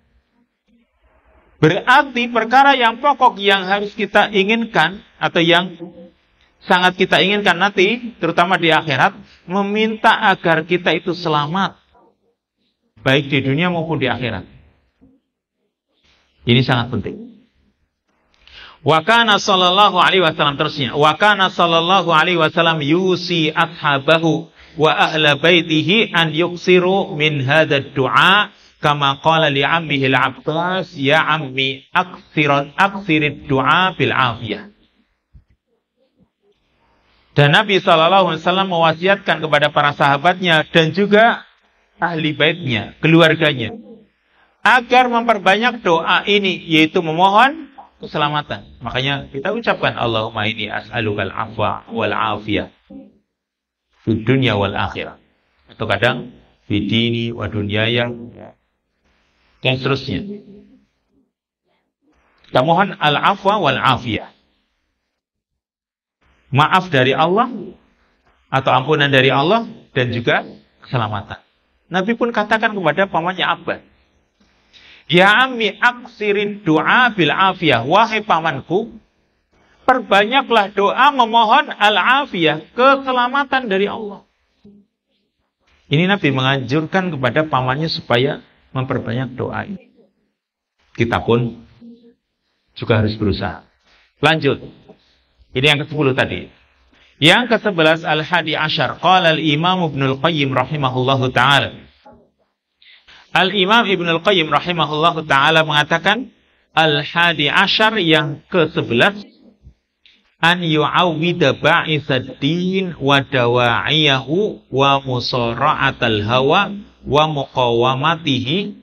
Berarti perkara yang pokok yang harus kita inginkan, atau yang sangat kita inginkan nanti, terutama di akhirat, meminta agar kita itu selamat. Baik di dunia maupun di akhirat. Ini sangat penting. Wa kana sallallahu alaihi wasallam, terusnya. Wa kana sallallahu alaihi wasallam yusi ashabahu wa ahla baitihi an yuksiru min hadha du'a kama qala li ammihi al-Abbas ya ammi aksirid du'a bil afiyah. Dan Nabi sallallahu alaihi wasallam mewasiatkan kepada para sahabatnya dan juga ahli baitnya, keluarganya, agar memperbanyak doa ini, yaitu memohon keselamatan. Makanya kita ucapkan Allahumma inni as'alukal afwa wal afiyah di dunia wal akhirah. Atau kadang di dini wa dunyaya dan seterusnya. Kita mohon al-afwa wal afiyah. Maaf dari Allah atau ampunan dari Allah dan juga keselamatan. Nabi pun katakan kepada pamannya Abbas, ya ammi aksirin doa bil afiyah. Wahai pamanku, perbanyaklah doa memohon al-afiyah, keselamatan dari Allah. Ini Nabi menganjurkan kepada pamannya supaya memperbanyak doa ini. Kita pun juga harus berusaha. Lanjut. Ini yang ke-10 tadi. Yang ke-11 al-hadi asyar. Qala al-imam Ibnul Qayyim rahimahullahu ta'ala. Al-imam Ibnul Qayyim rahimahullahu ta'ala mengatakan, al-hadi asyar yang ke-11, an yu'awwida ba'isaddin wa dawa'iyahu wa musara'atal hawa wa muqawamatihi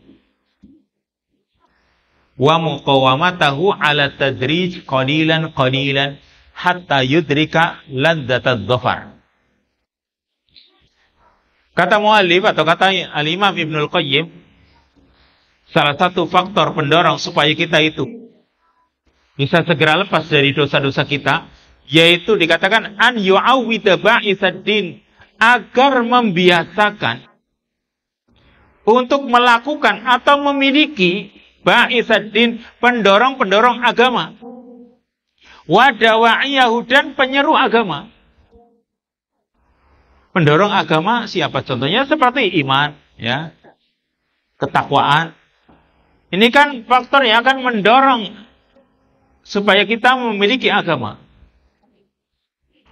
wa muqawamatahu ala tadrij qalilan qalilan hatta yudrika ladzatadz dhafar. Kata muallif atau kata al-Imam Ibnul Qayyim, salah satu faktor pendorong supaya kita itu bisa segera lepas dari dosa-dosa kita, yaitu dikatakan an yu'awwida ba'isaddin, agar membiasakan untuk melakukan atau memiliki ba'isaddin, pendorong-pendorong agama, wa dawa'iyahu, dan penyeru agama. Pendorong agama siapa? Contohnya seperti iman, ya, ketakwaan. Ini kan faktor yang akan mendorong supaya kita memiliki agama.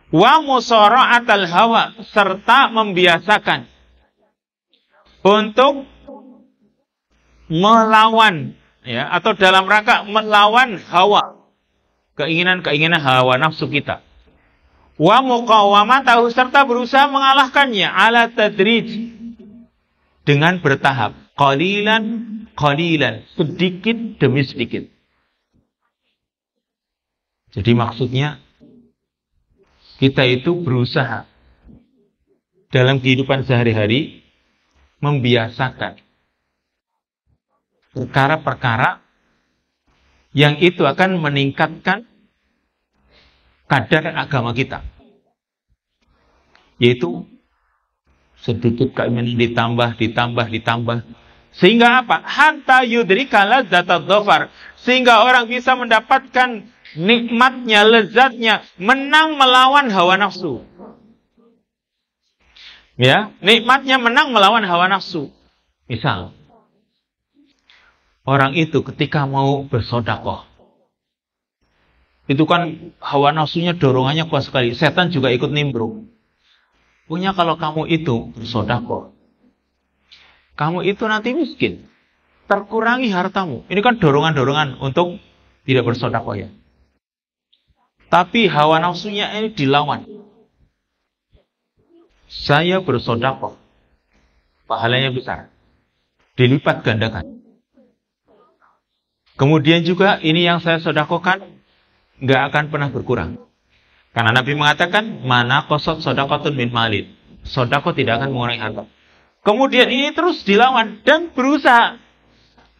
Wa musara'atal hawa, serta membiasakan untuk melawan, ya, atau dalam rangka melawan hawa, keinginan-keinginan hawa nafsu kita. Wa muqawamatahu, serta berusaha mengalahkannya ala tadrij, dengan bertahap, qalilan qalilan, sedikit demi sedikit. Jadi maksudnya kita itu berusaha dalam kehidupan sehari-hari membiasakan perkara-perkara yang itu akan meningkatkan kadar agama kita. Yaitu sedikit keinginan ditambah. Sehingga apa? Hatta yudrika ladzatadz dhafar, sehingga orang bisa mendapatkan nikmatnya, lezatnya, menang melawan hawa nafsu. Ya, nikmatnya menang melawan hawa nafsu. Misal, orang itu ketika mau bersedekah, itu kan hawa nafsunya dorongannya kuat sekali. Setan juga ikut nimbrung. Punya kalau kamu itu bersedekah, kamu itu nanti miskin, terkurangi hartamu. Ini kan dorongan-dorongan untuk tidak bersedekah, ya. Tapi hawa nafsunya ini dilawan. Saya bersedekah, pahalanya besar, dilipat gandakan. Kemudian juga ini yang saya sedekahkan nggak akan pernah berkurang. Karena Nabi mengatakan, mana qasat sedekatun min malin, sedekah tidak akan mengurangi harta. Kemudian ini terus dilawan dan berusaha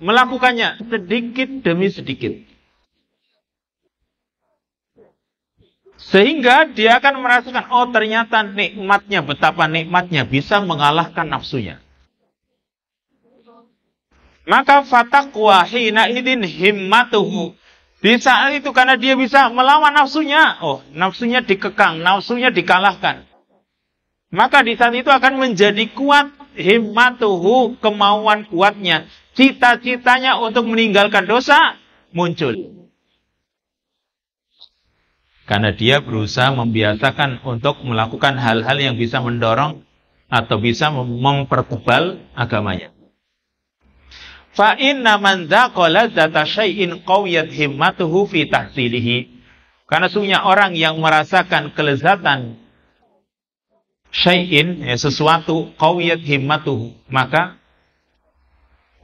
melakukannya sedikit demi sedikit. Sehingga dia akan merasakan, oh ternyata nikmatnya, betapa nikmatnya bisa mengalahkan nafsunya. Maka fataqwa hina idin himmatuhu. Di saat itu karena dia bisa melawan nafsunya, oh nafsunya dikekang, nafsunya dikalahkan. Maka di saat itu akan menjadi kuat himmatuhu, kemauan kuatnya, cita-citanya untuk meninggalkan dosa muncul. Karena dia berusaha membiasakan untuk melakukan hal-hal yang bisa mendorong atau bisa mempertebal agamanya. Fa inna man dzaqala dzata syai'in qawiyat himmatuhu fi tahsilihi. Karena sungguhnya orang yang merasakan kelezatan syai'in, ya, sesuatu, qawiyat himmatuhu, maka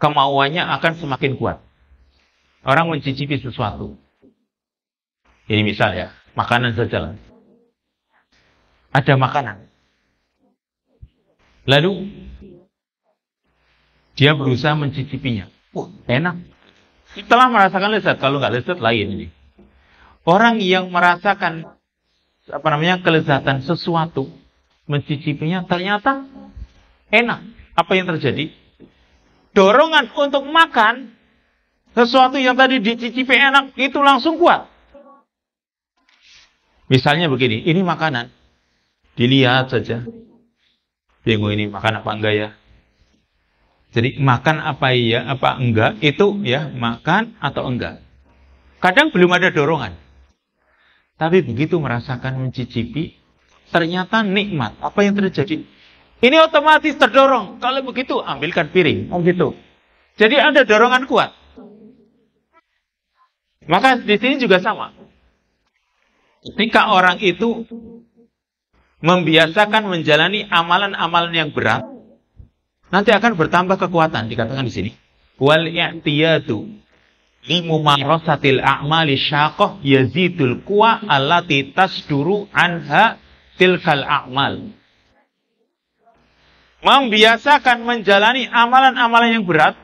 kemauannya akan semakin kuat. Orang mencicipi sesuatu. Ini misal, ya, makanan saja. Ada makanan. Lalu dia berusaha mencicipinya. Enak. Setelah merasakan lezat, kalau nggak lezat lain ini. Orang yang merasakan kelezatan sesuatu, mencicipinya ternyata enak. Apa yang terjadi? Dorongan untuk makan sesuatu yang tadi dicicipi enak itu langsung kuat. Misalnya begini, ini makanan, dilihat saja, bingung ini makan apa enggak ya. Jadi makan apa iya, apa enggak, itu ya makan atau enggak. Kadang belum ada dorongan. Tapi begitu merasakan, mencicipi, ternyata nikmat. Apa yang terjadi? Ini otomatis terdorong. Kalau begitu, ambilkan piring. Oh gitu. Jadi ada dorongan kuat. Maka di sini juga sama. Ketika orang itu membiasakan menjalani amalan-amalan yang berat, nanti akan bertambah kekuatan. Dikatakan di sini, wal i'tiyatu limumarasatil a'mali syaqah yazidul quwa allati tasduru anha tilkal a'mal. Membiasakan menjalani amalan-amalan yang berat,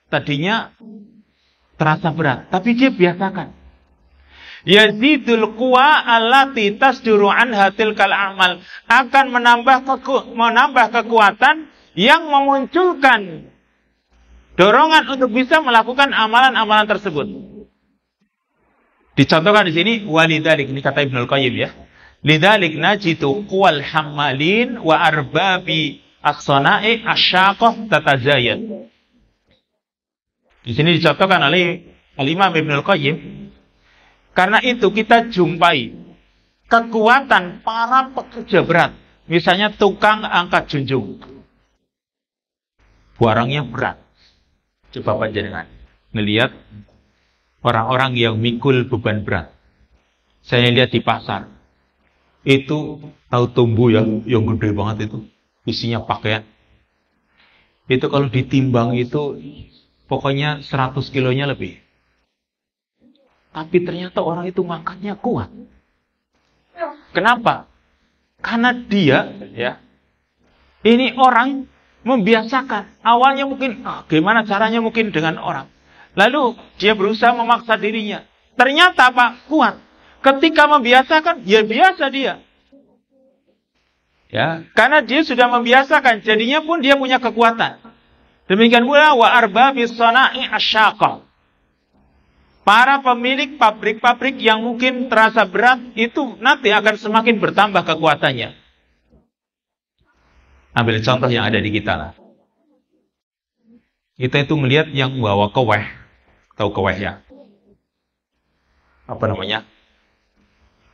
tadinya terasa berat, tapi dia biasakan. Yazidul quwa allati tasduru anha tilkal a'mal, akan menambah kekuatan yang memunculkan dorongan untuk bisa melakukan amalan-amalan tersebut. Dicontohkan di sini, walidzalik, ini kata Ibnul Qayyim ya. Lidzalik najitu quwal hammalin wa arbabi as-sana'i asyaqah tatazayad. Di sini dicontohkan oleh Al-Imam Ibnul Qayyim. Karena itu kita jumpai kekuatan para pekerja berat. Misalnya tukang angkat junjung. Barangnya berat. Coba panjenengan melihat orang-orang yang mikul beban berat. Saya lihat di pasar. Itu tahu tumbuh yang gede banget itu. Isinya pakaian. Itu kalau ditimbang itu pokoknya 100 kilonya lebih. Tapi ternyata orang itu ngangkatnya kuat. Kenapa? Karena dia, ya, ini orang membiasakan. Awalnya mungkin, gimana caranya mungkin dengan orang. Lalu dia berusaha memaksa dirinya. Ternyata apa? Kuat. Ketika membiasakan, ya biasa dia. Ya, karena dia sudah membiasakan, jadinya pun dia punya kekuatan. Demikian pula wa arbabis sana'i asyaqah. Para pemilik pabrik-pabrik yang mungkin terasa berat, itu nanti akan semakin bertambah kekuatannya. Ambil contoh yang ada di kita lah. Kita itu melihat yang bawa keweh. Tahu keweh ya? Apa namanya?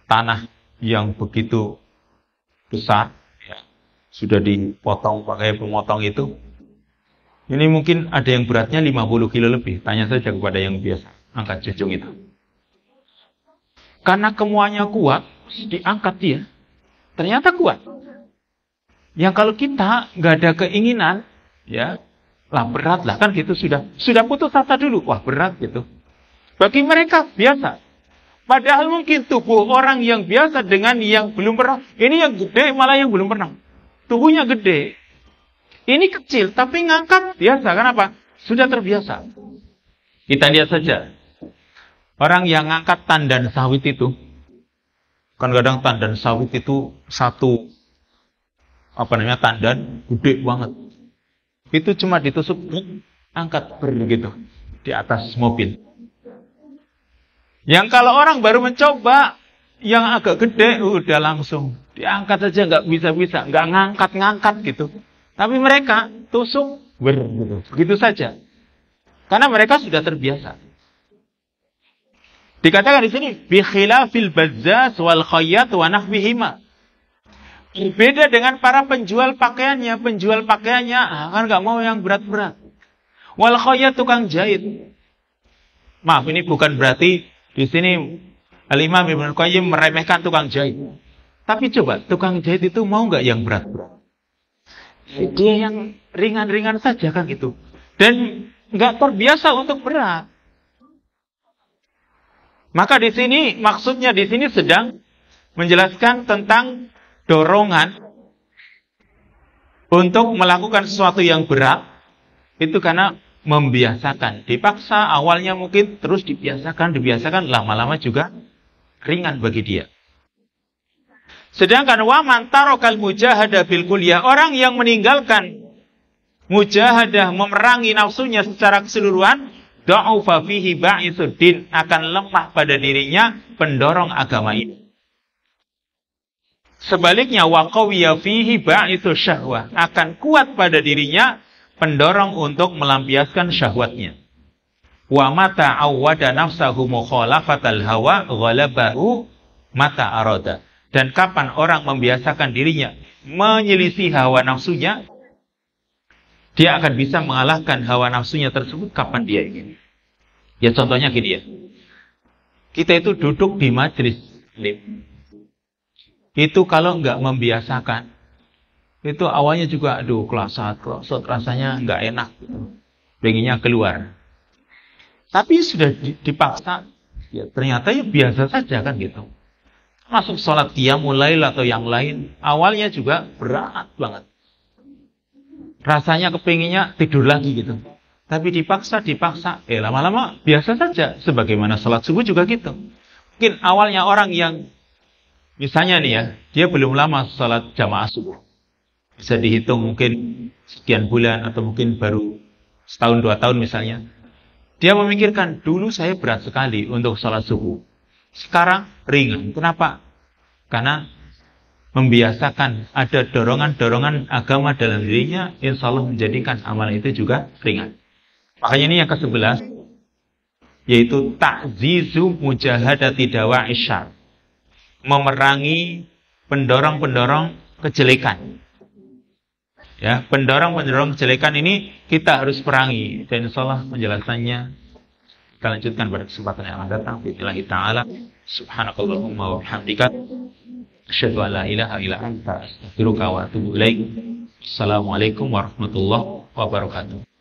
Tanah yang begitu besar. Ya, sudah dipotong pakai pemotong itu. Ini mungkin ada yang beratnya 50 kilo lebih. Tanya saja kepada yang biasa angkat junjung itu. Karena kemuanya kuat, diangkat dia. Ternyata kuat. Yang kalau kita nggak ada keinginan, ya, lah berat lah kan gitu, sudah putus asa dulu. Wah berat gitu. Bagi mereka biasa. Padahal mungkin tubuh orang yang biasa dengan yang belum pernah. Ini yang gede malah yang belum pernah. Tubuhnya gede. Ini kecil tapi ngangkat biasa. Kenapa? Sudah terbiasa. Kita lihat saja. Orang yang ngangkat tandan sawit itu, kadang-kadang tandan sawit itu satu tandan gede banget. Itu cuma ditusuk, angkat begitu di atas mobil. Yang kalau orang baru mencoba yang agak gede, udah langsung diangkat saja nggak bisa-bisa, nggak ngangkat-ngangkat gitu. Tapi mereka tusuk gitu, begitu saja. Karena mereka sudah terbiasa. Dikatakan di sini bi khilafil bazzaz wal khayyat wa nahwihima. Beda dengan para penjual pakaiannya kan nggak mau yang berat-berat. Wal khayyat tukang jahit. Maaf, ini bukan berarti di sini Al-Imam Ibnul Qayyim meremehkan tukang jahit. Tapi coba, tukang jahit itu mau nggak yang berat-berat? Dia yang ringan-ringan saja kan gitu. Dan nggak terbiasa untuk berat. Maka di sini maksudnya di sini sedang menjelaskan tentang dorongan untuk melakukan sesuatu yang berat itu karena membiasakan. Dipaksa awalnya mungkin terus dibiasakan lama-lama juga ringan bagi dia. Sedangkan waman tarokal mujahadah bil kuliah, orang yang meninggalkan mujahadah memerangi nafsunya secara keseluruhan, da'ufa fihi ba'isuddin, akan lemah pada dirinya pendorong agama ini. Sebaliknya wa qawiya fihi ba'itsu syahwah, akan kuat pada dirinya pendorong untuk melampiaskan syahwatnya. Wa mata awwada nafsahu mukhalafatal hawa ghalabahu mata arada. Dan kapan orang membiasakan dirinya menyelisih hawa nafsunya, dia akan bisa mengalahkan hawa nafsunya tersebut kapan dia ingin. Ya contohnya gini ya. Kita itu duduk di majelis taklim. Itu kalau nggak membiasakan, itu awalnya juga aduh kelasat rasanya nggak enak gitu. Pengennya keluar. Tapi sudah dipaksa, ya ternyata ya biasa saja kan gitu. Masuk sholat qiyamul lail atau yang lain, awalnya juga berat banget. Rasanya kepinginnya tidur lagi gitu. Tapi dipaksa, lama-lama biasa saja. Sebagaimana sholat subuh juga gitu. Mungkin awalnya orang yang, misalnya nih ya, dia belum lama sholat jamaah subuh. Bisa dihitung mungkin sekian bulan atau mungkin baru setahun 2 tahun misalnya. Dia memikirkan, dulu saya berat sekali untuk sholat subuh. Sekarang ringan. Kenapa? Karena membiasakan, ada dorongan-dorongan agama dalam dirinya, insya Allah menjadikan amalan itu juga ringan. Makanya ini yang ke-11, yaitu ta'zizu mujahadati dawa'i syarr, memerangi pendorong-pendorong kejelekan. Ya, pendorong-pendorong kejelekan ini kita harus perangi, dan insya Allah penjelasannya kita lanjutkan pada kesempatan yang akan datang. Billahi ta'ala, subhanakallahumma wa bihamdika, asyhadu an la ilaha illa anta, astaghfiruka wa atubu ilaik. Assalamualaikum warahmatullahi wabarakatuh.